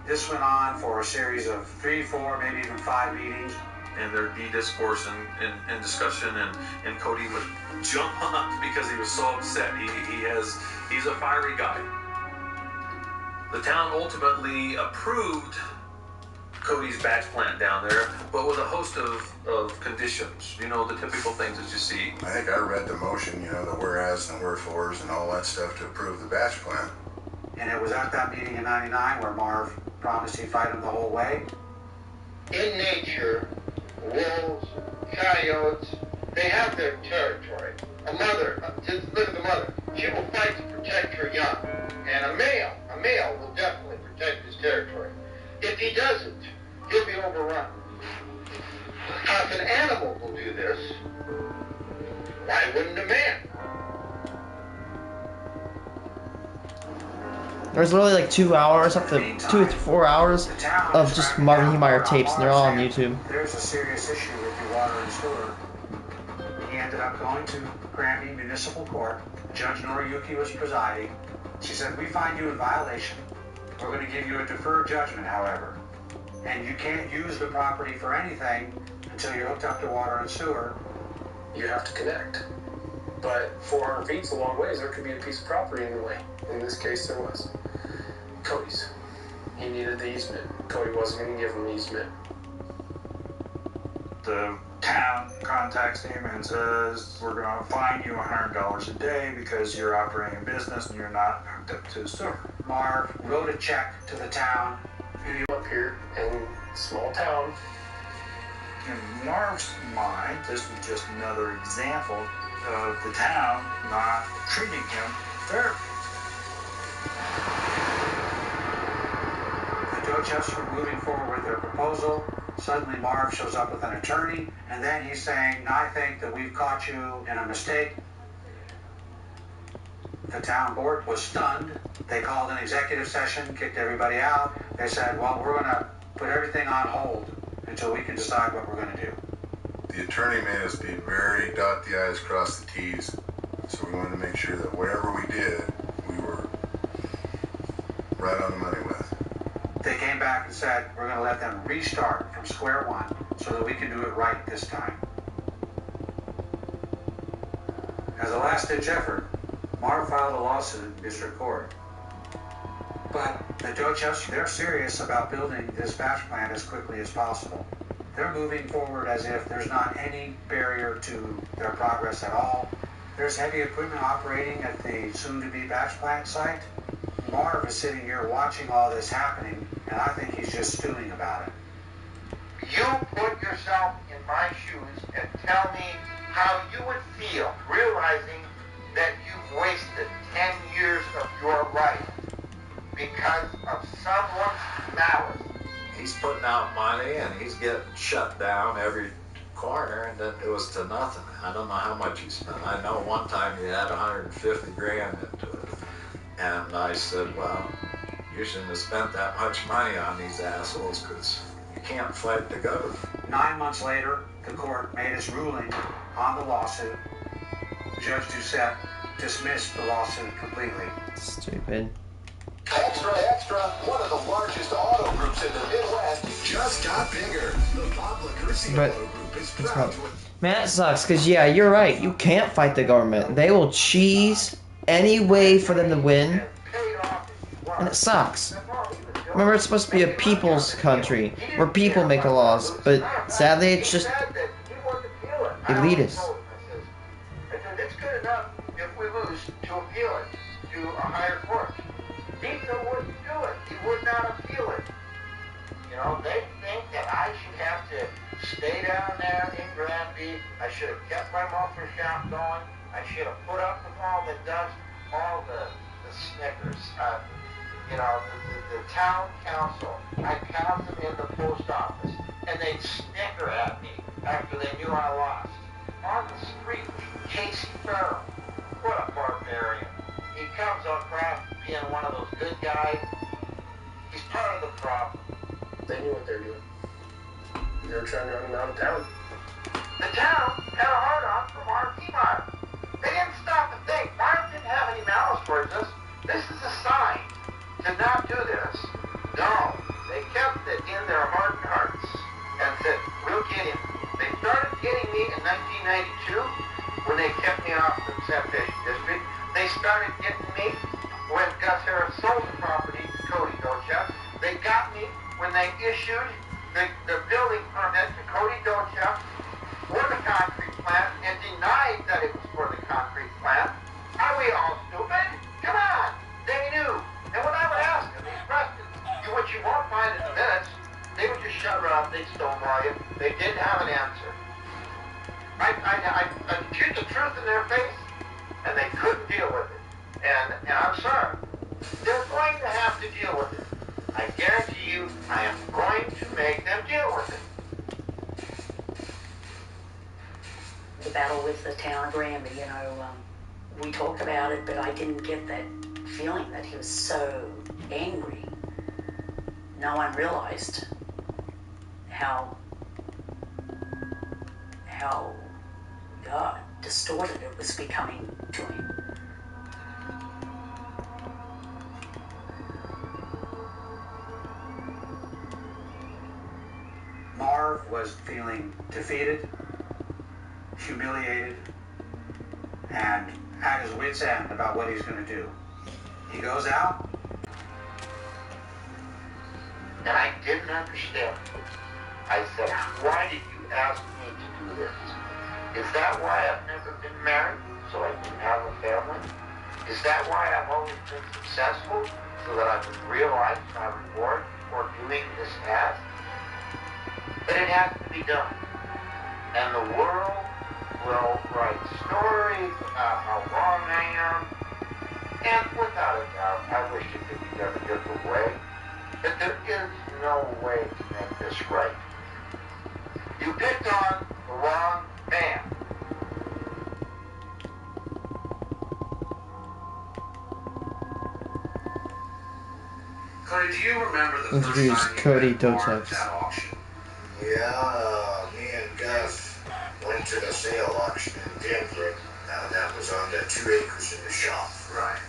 This went on for a series of 3, 4, maybe even 5 meetings. And there'd be discourse and discussion, and Cody would jump up because he was so upset. He's a fiery guy. The town ultimately approved Cody's batch plant down there, but with a host of conditions. You know, the typical things that you see. I think I read the motion, you know, the whereas and the wherefores and all that stuff to approve the batch plant. And it was at that meeting in '99 where Marv promised he'd fight him the whole way. In nature, wolves, coyotes, they have their territory. A mother, just look at the mother. She will fight to protect her young. And a male will definitely protect his territory. If he doesn't, he'll be overrun. If an animal will do this, why wouldn't a man? There's literally like 2 hours, up to 2 to 4 hours of just Marvin Heemeyer tapes, and they're all on YouTube. There's a serious issue with your water and sewer. He ended up going to Granby Municipal Court. Judge Noriyuki was presiding. She said, we find you in violation. We're going to give you a deferred judgment, however. And you can't use the property for anything until you're hooked up to water and sewer. You have to connect. But 400 feet's a long ways. There could be a piece of property in the way. In this case, there was. Cody's. He needed the easement. Cody wasn't going to give him the easement. The town contacts him and says, we're going to fine you $100 a day because you're operating a business and you're not hooked up to the sewer. Marv wrote a check to the town. Up here in small town. In Marv's mind, this was just another example of the town not treating him fairly. The Dochefs were moving forward with their proposal. Suddenly Marv shows up with an attorney, and then he's saying, I think that we've caught you in a mistake. The town board was stunned. They called an executive session, kicked everybody out. They said, well, we're going to put everything on hold until we can decide what we're going to do. The attorney made us be very dot the I's, cross the T's. So we wanted to make sure that whatever we did, we were right on the money with. They came back and said, we're going to let them restart from square one so that we can do it right this time. As a last-ditch effort, Marv filed a lawsuit in district court. But the Dochefs, they're serious about building this batch plant as quickly as possible. They're moving forward as if there's not any barrier to their progress at all. There's heavy equipment operating at the soon-to-be batch plant site. Marv is sitting here watching all this happening, and I think he's just stewing about it. You put yourself in my shoes and tell me how you would feel realizing that you've wasted 10 years of your life because of someone's malice. He's putting out money and he's getting shut down every corner, and then it was to nothing. I don't know how much he spent. I know one time he had 150 grand into it. And I said, well, you shouldn't have spent that much money on these assholes because you can't fight the government. 9 months later, the court made its ruling on the lawsuit. Judge Doucette dismissed the lawsuit completely. Stupid. Extra, extra, one of the largest auto groups in the Midwest just got bigger. The Bob Lacurcio But Auto Group is it's proud not, to... man, that sucks. Cause yeah, you're right. You can't fight the government. They will cheese any way for them to win, and it sucks. Remember, it's supposed to be a people's country where people make the laws, but sadly, it's just elitist. It's good enough if we lose to appeal it to a higher court. Dito wouldn't do it. He would not appeal it. You know, they think that I should have to stay down there in Granby. I should have kept my muffler shop going. I should have put up the wall that does all the Snickers. You know, the town council. I'd count them in the post office, and they'd snicker at me after they knew I lost. On the street, Casey Farrell. What a barbarian. He comes across being one of those good guys. He's part of the problem. They knew what they were doing. They were trying to run him out of town. The town had a hard-on for Marv Heemeyer. They didn't stop to think. Marv didn't have any malice towards us. This is a sign to not do this. No, they kept it in their heart and hearts and said, we'll get him. They started getting me in 1992 when they kept me off the sanitation district. They started getting me when Gus Harris sold the property to Cody Dochef. They got me when they issued the building permit to Cody Dochef for the concrete plant and denied that it was for the concrete plant. Are we all stupid? Come on! They knew. And when I would ask them these questions, which you won't find in the minutes, they would just shut up, they'd stonewall you. They didn't have an answer. I'd shoot the truth in their face, and they couldn't deal with it. And I'm sorry. They're going to have to deal with it. I guarantee you, I am going to make them deal with it. The battle with the town of Granby, you know, we talked about it, but I didn't get that feeling that he was so angry. No one realized how distorted it was becoming to him. Marv was feeling defeated, humiliated, and at his wit's end about what he's going to do. He goes out. And I didn't understand. I said, why did you ask me to do this? Is that why I've never been married, so I didn't have a family? Is that why I've always been successful, so that I would realize my reward for doing this task? But it has to be done. And the world will write stories about how wrong I am. And without a doubt, I wish it could be done a different way. But there is no way to make this right. You picked on the wrong man. Cody, do you remember the Introduce first time Cody you met Marv Dotex. at that auction? Yeah, me and Gus went to the sale auction in Denver. That was on the 2 acres in the shop. Right.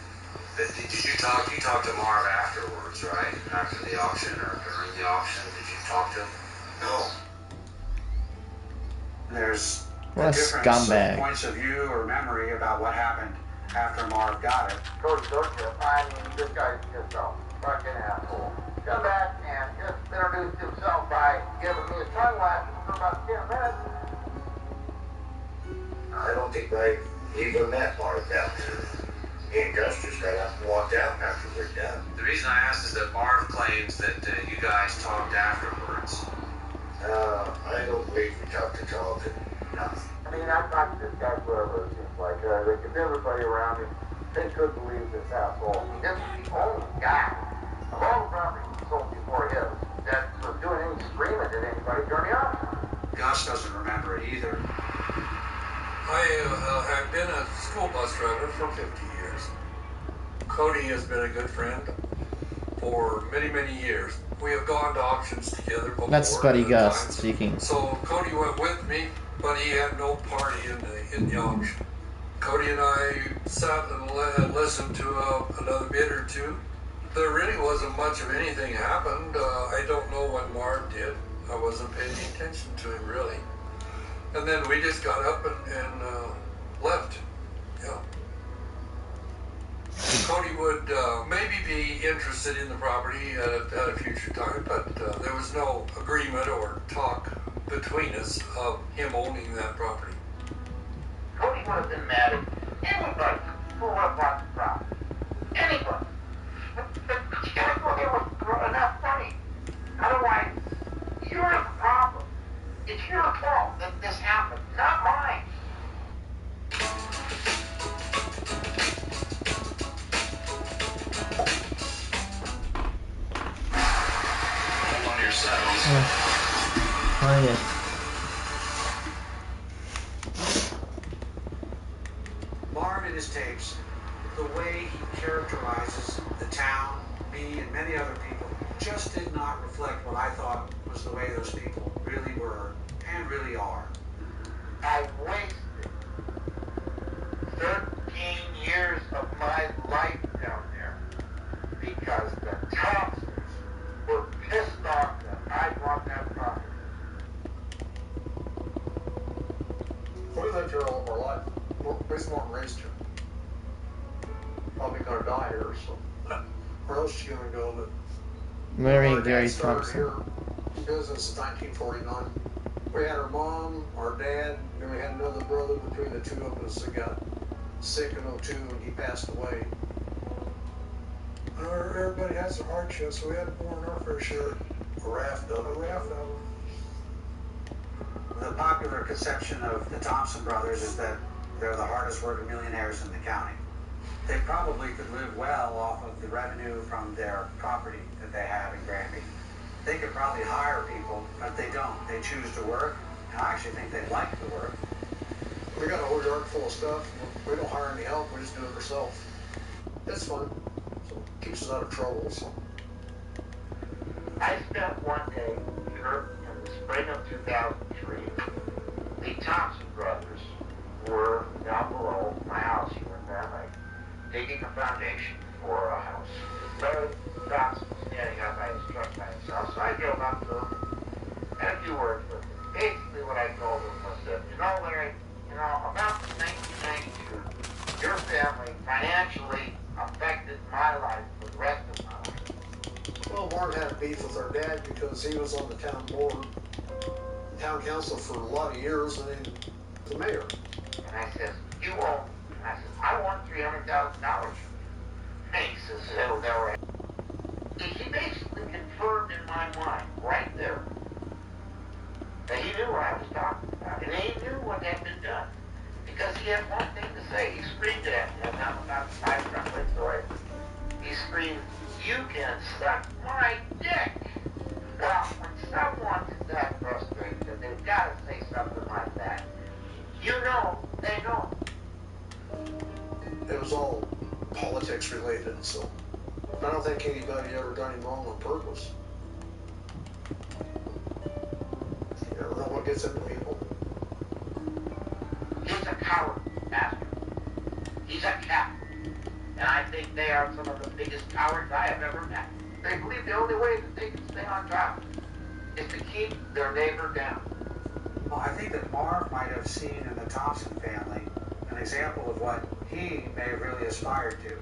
But did you talk to Marv afterwards, right? After the auction or during the auction, did you talk to him? No. There's What a a difference scumbag. of points of view or memory about what happened after Marv got it. Cody Dotex, I mean, this guy's just a fucking asshole. Come back and just introduced himself by giving me a tongue lashing for about 10 minutes. I don't think I even met Marv down there. Me and Gus just got up and walked out after we're done. The reason I asked is that Marv claims that you guys talked afterwards. I don't believe we talked to talk. No. I mean, I thought this guy forever, it seems like. Because everybody around him, they couldn't believe this asshole. This is the only guy of all the properties he sold before his that was doing any screaming at anybody during the auction. Gus doesn't remember it either. I have been a school bus driver for 50 years. Cody has been a good friend for many, many years. We have gone to auctions together before. That's Buddy at Gus times. speaking. So Cody went with me, but he had no party in the auction. Cody and I sat and listened to another bid or two. There really wasn't much of anything happened. I don't know what Marv did. I wasn't paying attention to him really. And then we just got up and left. Yeah. Cody would maybe be interested in the property at a future time, but there was no agreement or talk between us of him owning that property. Cody would have been mad at anybody who would have bought the property. Anybody. But you gotta go there with enough money. Otherwise, you're the problem. It's your fault that this happened, not mine. I'm on your side. Oh, yeah. Marv in his tapes, the way he characterizes the town, me, and many other people, just did not reflect what I thought was the way those people really were and really are. I wasted 13 years of my life down there because the Thompsons were pissed off that I bought that property. We lived here all of our life. We're born and raised here. Probably gonna die here, so where else you gonna go? But Mary our and dad Gary started Thompson. here in business in 1949. We had our mom, our dad, and then we had another brother between the two of us that got sick in 02 and he passed away. Everybody has their hardships, so we had more than our fair share. A raft of them. The popular conception of the Thompson brothers is that they're the hardest working millionaires in the county. They probably could live well off of the revenue from their property that they have in Granby. They could probably hire people, but they don't. They choose to work, and I actually think they like to work. We got a whole yard full of stuff. We don't hire any help. We just do it ourselves. It's fun. So it keeps us out of trouble. So. I spent one day here in the spring of 2003. The Thompson brothers were down below my house here in Grand Lake, digging a foundation for a house. Larry Thompson was standing up by his truck by himself, so I drove up to him, had a few words with him. Marv had beef with our dad because he was on the town board, town council for a lot of years, and then the mayor. And I says, you owe. I says, I want $300,000. He says, it'll never happen. He basically confirmed in my mind, right there, that he knew what I was talking about, and he knew what had been done. Because he had one thing to say. He screamed it at me, and I'm about 5 minutes away. He screamed, you can suck my dick! Well, when someone's that frustrated, they've got to say something like that. You know, they know. It was all politics related, so I don't think anybody ever done him wrong on purpose. You never know what gets into people. He's a coward, bastard. He's a cat. And I think they are some of the biggest cowards I have ever met. They believe the only way that they can stay on top is to keep their neighbor down. Well, I think that Marv might have seen in the Thompson family an example of what he may have really aspired to,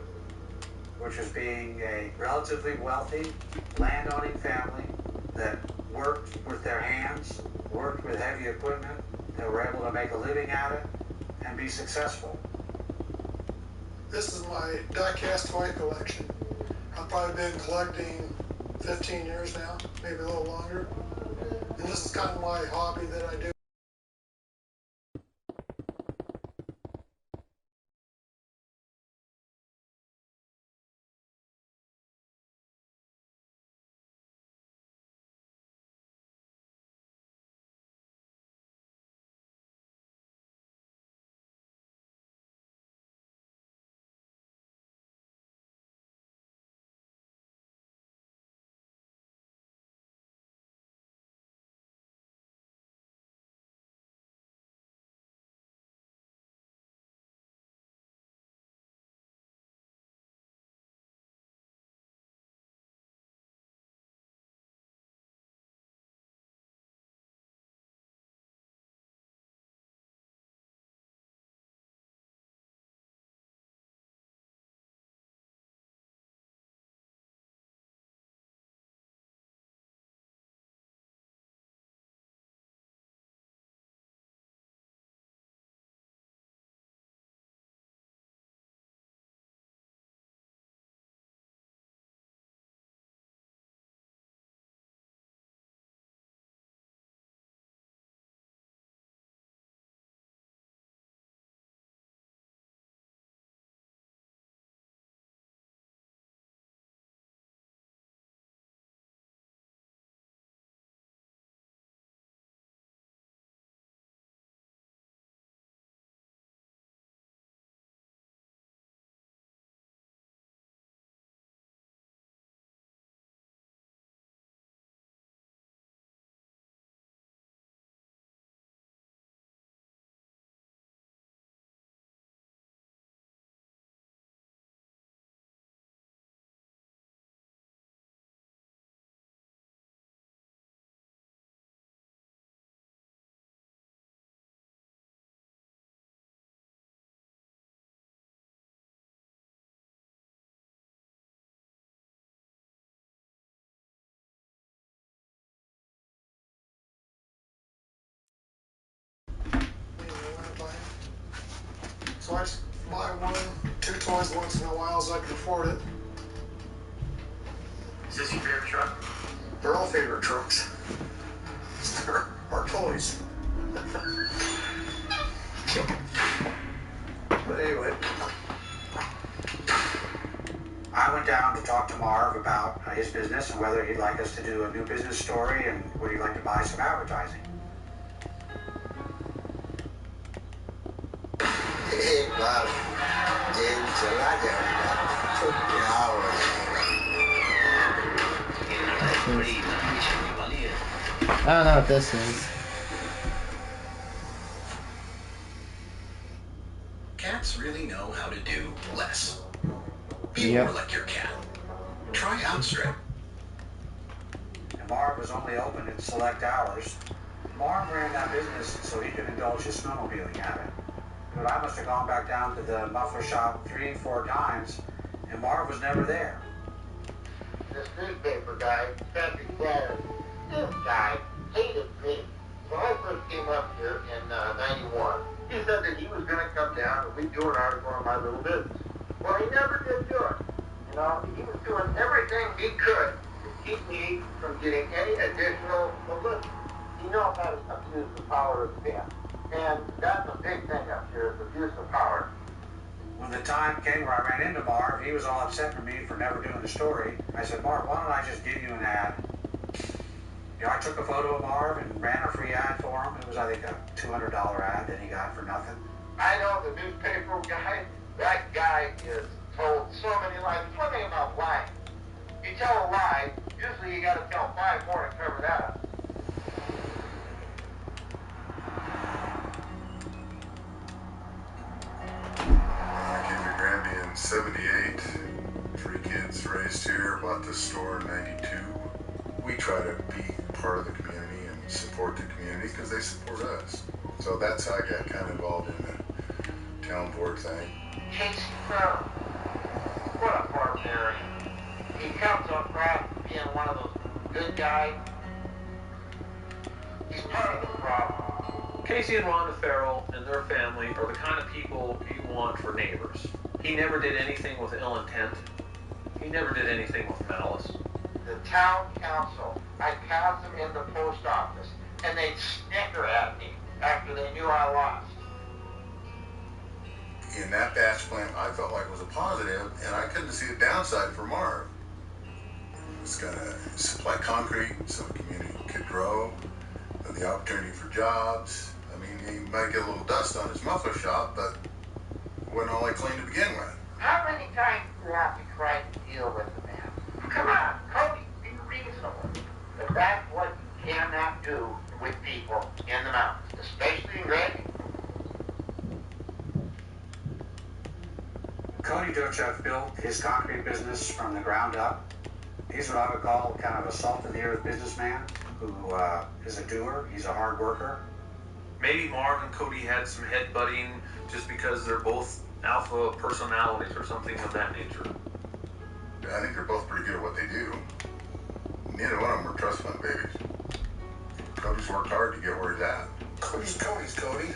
which was being a relatively wealthy, landowning family that worked with their hands, worked with heavy equipment, that were able to make a living at it and be successful. This is my die-cast toy collection. I've probably been collecting 15 years now, maybe a little longer. And this is kind of my hobby that I do. So I just buy 1, 2 toys once in a while so I can afford it. Is this your favorite truck? They're all favorite trucks. They're our toys. But anyway. I went down to talk to Marv about his business and whether he'd like us to do a new business story and would he like to buy some advertising. Hey, Bob. James, I like I don't know what this is. Cats really know how to do less. Be Yep. more like your cat. Try Outstrip. And Marv was only open in select hours. Marv ran that business so he could indulge his snowmobiling habit. But I must have gone back down to the muffler shop 3, 4 times, and Marv was never there. This newspaper guy, Patrick Flaherty. This guy hated me. When I first came up here in 91, he said that he was going to come down and we'd do an article on my little business. Well, he never did do it. You know, he was doing everything he could to keep me from getting any additional publicity. He knows how to abuse the power of pen. And that's a big thing up here, is abuse of power. When the time came where I ran into Marv, he was all upset with me for never doing the story. I said, Marv, why don't I just give you an ad? You know, I took a photo of Marv and ran a free ad for him. It was, I think, a $200 ad that he got for nothing. I know the newspaper guy, that guy is told so many lies. It's one thing about lying. You tell a lie, usually you got to tell 5 more to cover that up. I came to Granby in 78. 3 kids raised here, bought this store in 92. We try to be part of the community and support the community because they support us. So that's how I got kind of involved in the town board thing. Casey Farrell, what a barbarian. He comes across being one of those good guys. He's part of the problem. Casey and Rhonda Farrell and their family are the kind of people you want for neighbors. He never did anything with ill intent. He never did anything with malice. The town council, I passed them in the post office, and they'd snicker at me after they knew I lost. In that batch plan, I felt like it was a positive, and I couldn't see a downside for Marv. It's going to supply concrete so the community could grow, the opportunity for jobs. I mean, he might get a little dust on his muffler shop, but it wasn't all that clean to begin with. How many times do you have to try to deal with the man? Come on, Cody, be reasonable. But that's what you cannot do with people in the mountains, especially in Granby. Cody Dochev built his concrete business from the ground up. He's what I would call kind of a salt-of-the-earth businessman who is a doer. He's a hard worker. Maybe Marv and Cody had some headbutting just because they're both alpha personalities or something of that nature. I think they're both pretty good at what they do. Neither one of them are trust fund babies. Cody's worked hard to get where he's at. Cody's Cody.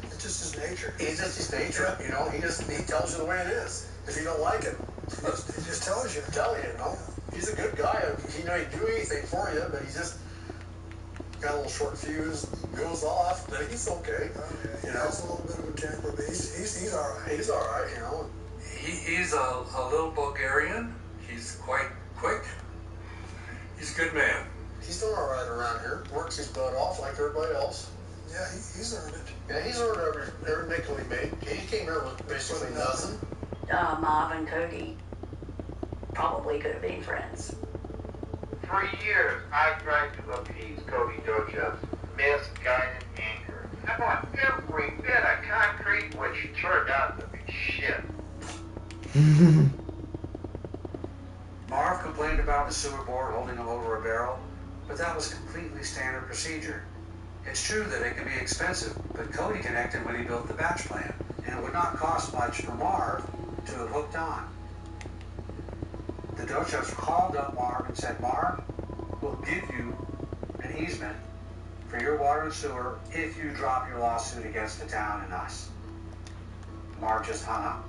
It's just his nature. It's just his nature, you know. He tells you the way it is. If you don't like it, he just tells you. You know. He's a good guy. He don't do anything for you, but he just got a little short fuse, goes off, but he's okay. You know, it's a little bit of a temper, but he's all right. He's all right, you know. He's a little Bulgarian. He's quite quick. He's a good man. He's doing all right around here. Works his butt off like everybody else. Yeah, he's earned it. Yeah, he's earned every nickel he made. He came here with basically nothing. Marv and Cody probably could have been friends. For years, I tried to appease Cody Dochev's misguided anger. I bought every bit of concrete, which turned out to be shit. Marv complained about the sewer board holding him over a barrel, but that was completely standard procedure. It's true that it can be expensive, but Cody connected when he built the batch plan, and it would not cost much for Marv to have hooked on. The Dochevs called up Marv and said, Marv, we'll give you an easement for your water and sewer if you drop your lawsuit against the town and us. Marv just hung up.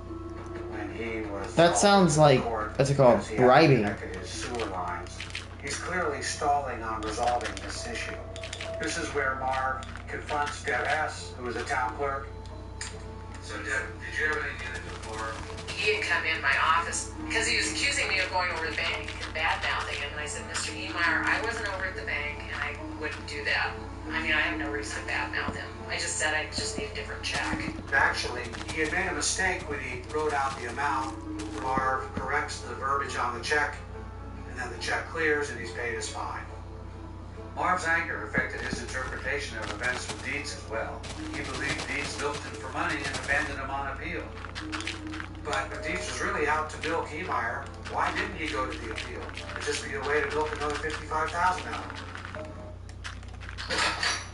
When he was that sounds like, what's it called, bribing. His sewer lines. He's clearly stalling on resolving this issue. This is where Marv confronts Deb Hess, who is a town clerk. So Deb, did you have anything before? He had come in my office because he was accusing me of going over the bank and bad-mouthing him. And I said, Mr. Niemeyer, I wasn't over at the bank and I wouldn't do that. I mean, I have no reason to bad-mouth him. I just said I just need a different check. Actually, he had made a mistake when he wrote out the amount. Marv corrects the verbiage on the check, and then the check clears and he's paid his fine. Marv's anger affected his interpretation of events with Dietz as well. He believed Dietz milked him for money and abandoned him on appeal. But if Dietz was really out to milk Niemeyer, why didn't he go to the appeal? It'd just be a way to milk another $55,000 out of him.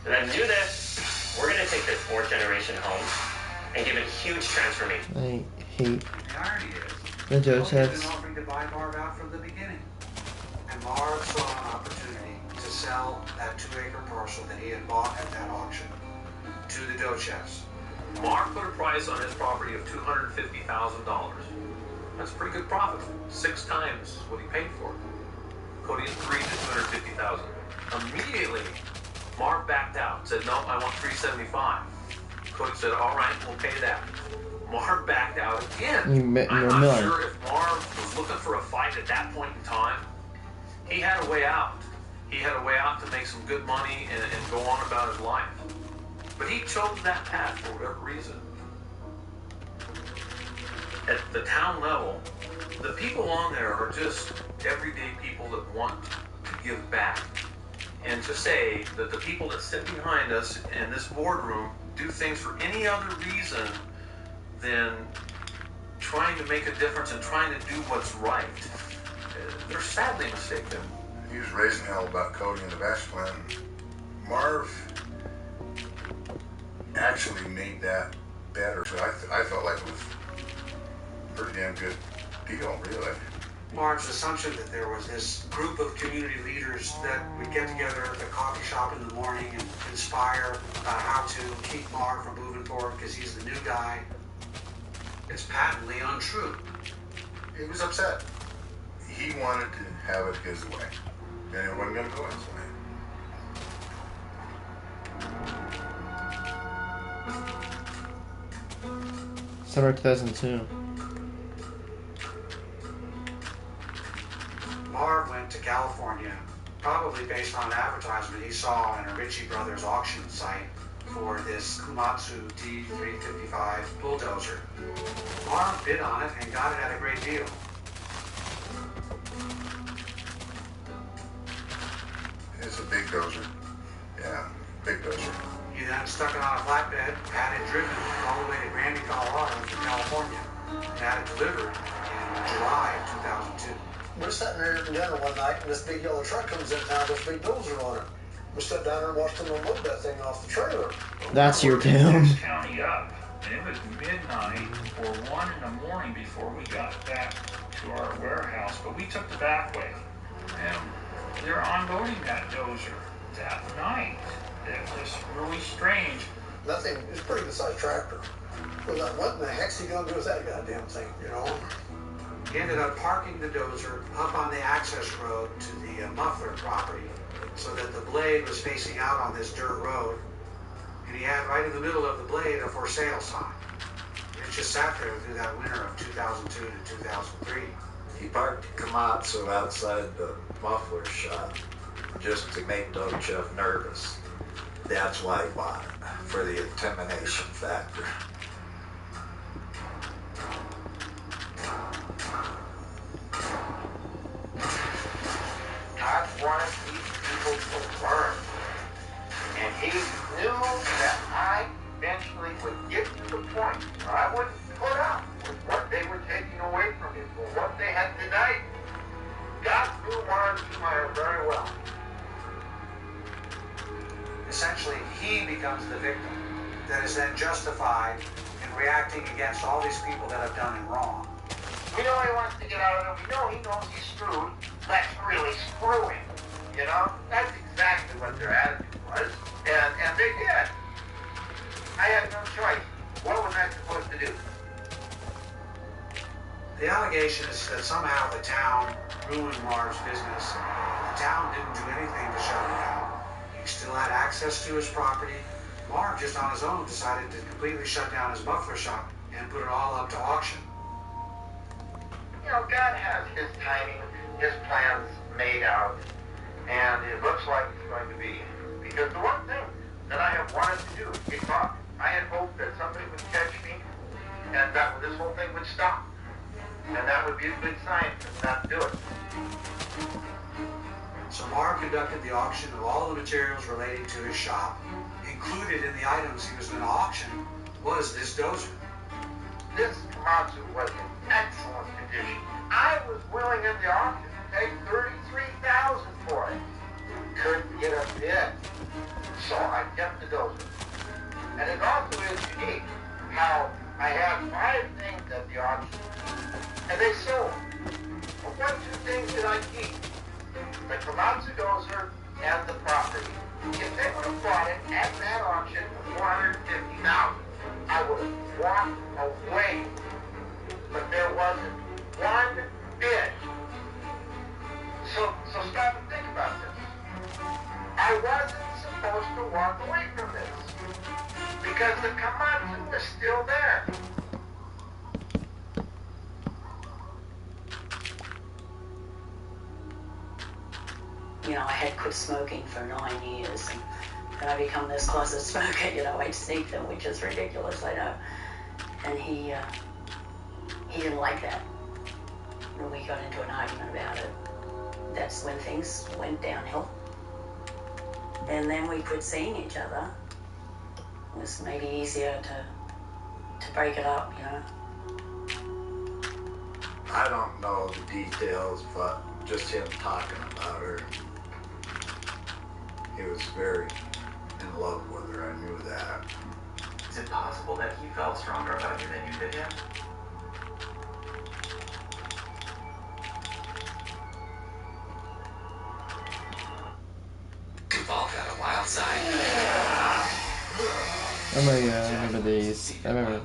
Let's do this. We're going to take this 4th-generation home and give it huge transformation. I hate The irony is, the Dochevs. been offering to buy Marv out from the beginning. And Marv saw an opportunity to sell that 2-acre parcel that he had bought at that auction to the Dochefs. Marv put a price on his property of $250,000. That's a pretty good profit. 6 times what he paid for it. Cody agreed to $250,000. Immediately, Marv backed out. Said, no, I want $375,000. Cody said, all right, we'll pay that. Marv backed out again. I'm not sure if Marv was looking for a fight at that point in time. He had a way out. He had a way out to make some good money and go on about his life. But he chose that path for whatever reason. At the town level, the people on there are just everyday people that want to give back. And to say that the people that sit behind us in this boardroom do things for any other reason than trying to make a difference and trying to do what's right, they're sadly mistaken. He was raising hell about Cody and the master plan. Marv actually made that better. So I felt like it was a pretty damn good deal, really. Marv's assumption that there was this group of community leaders that would get together at the coffee shop in the morning and conspire about how to keep Marv from moving forward because he's the new guy. It's patently untrue. He was upset. He wanted to have it his way, and it wasn't going to go his way. Summer 2002. Marv went to California, probably based on an advertisement he saw in a Ritchie Brothers auction site for this Komatsu D355 bulldozer. Marv bid on it and got it at a great deal. It's a big dozer. Yeah, big dozer. He then stuck it on a flatbed, had it driven all the way to Granby, Colorado from California, and had it delivered in July of 2002. We're sitting there eating dinner one night, and this big yellow truck comes in town with a big dozer on it. We sat down there and watched them unload that thing off the trailer. That's your doom. County up, and it was midnight or 1 in the morning before we got back to our warehouse, but we took the back way, and they're unloading that dozer that night. It was really strange. That thing is a pretty good sized tractor. Well, what in the heck's he gonna do with that goddamn thing, you know? He ended up parking the dozer up on the access road to the Muffler property so that the blade was facing out on this dirt road. And he had right in the middle of the blade a for sale sign. It just sat there through that winter of 2002 to 2003. He parked Komatsu outside the muffler shop just to make Dochef nervous. That's why he bought it, for the intimidation factor. God wanted these people to learn. And he knew that I eventually would get to the point where I wouldn't put up with what they were taking away from me for what they had denied. God knew Marv Heemeyer very well. Essentially, he becomes the victim that is then justified in reacting against all these people that have done him wrong. We know he wants to get out of it. We know he knows he's screwed. Let's really screw him. You know? That's exactly what their attitude was. And they did. I had no choice. What was I supposed to do? The allegation is that somehow the town ruined Marv's business. The town didn't do anything to shut him down. He still had access to his property. Marv, just on his own, decided to completely shut down his muffler shop and put it all up to auction. You know, God has his timing, his plans made out, and it looks like it's going to be. Because the one thing that I have wanted to do is get caught. I had hoped that somebody would catch me, and that this whole thing would stop. And that would be a good sign to not do it. So Marv conducted the auction of all the materials relating to his shop. Included in the items he was going to auction was this dozer. This Komatsu was in excellent condition. I was willing at the auction to pay $33,000 for it. Couldn't get a bid. So I kept the dozer. And it also is unique how I had 5 things at the auction, and they sold. But what 2 things did I keep? the Komatsu dozer and the property. If they would have bought it at that auction for $450,000, I would have walked away. But there wasn't one bid. So stop and think about this. I wasn't supposed to walk away from this because the Komatsu was still there. You know, I had quit smoking for 9 years, and I become this closet smoker. You know, I'd sneak them, which is ridiculous, I know. And he didn't like that. When we got into an argument about it, that's when things went downhill. And then we quit seeing each other. It was maybe easier to break it up, you know. I don't know the details, but just him talking about her, he was very in love with her. I knew that. Is it possible that he felt stronger about you than you did him? We've all got a wild side. Oh my god, I remember these. I remember.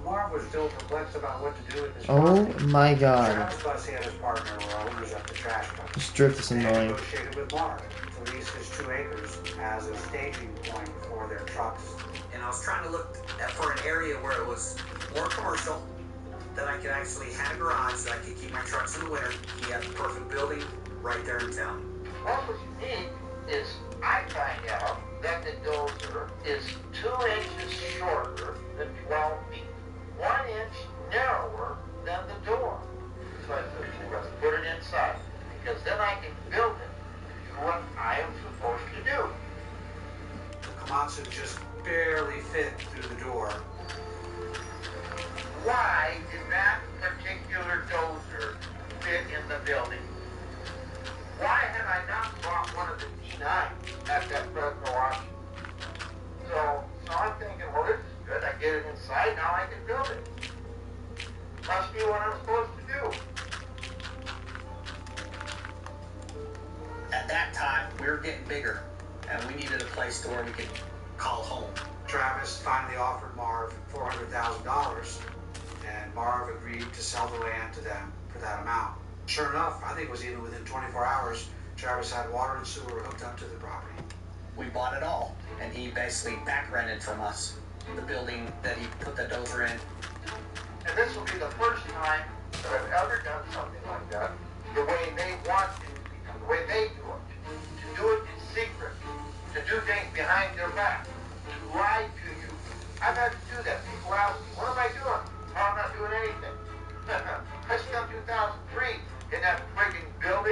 Marv was still perplexed about what to do with his Oh property. my god. Travis Bussey and his partner were owners of the trash company. This drift is They annoying. negotiated with Marv to lease his 2 acres as a staging point for their trucks. And I was trying to look for an area where it was more commercial, that I could actually have a garage that I could keep my trucks in the winter. He had the perfect building right there in town. What was unique is I find out that the dozer is 2 inches shorter than 12 feet, 1 inch narrower than the door. So I said, let's put it inside, because then I can build it to do what I am supposed to do. The Komatsu just barely fit through the door. Why did that particular dozer fit in the building? Why had I not bought one of the D9 at that Fresno auction? So I'm thinking, well, this is good. I get it inside, now I can build it. Must be what I'm supposed to do. At that time, we were getting bigger, and we needed a place to where we could call home. Travis finally offered Marv $400,000, and Marv agreed to sell the land to them for that amount. Sure enough, I think it was even within 24 hours, Travis had water and sewer hooked up to the property. We bought it all, and he basically back rented from us the building that he put the dozer in. And this will be the first time that I've ever done something like that the way they want it to be done, the way they do it. To do it in secret, to do things behind their back, to lie to you. I've had to do that. People ask me, what am I doing? Oh, I'm not doing anything. I spent 2003 in that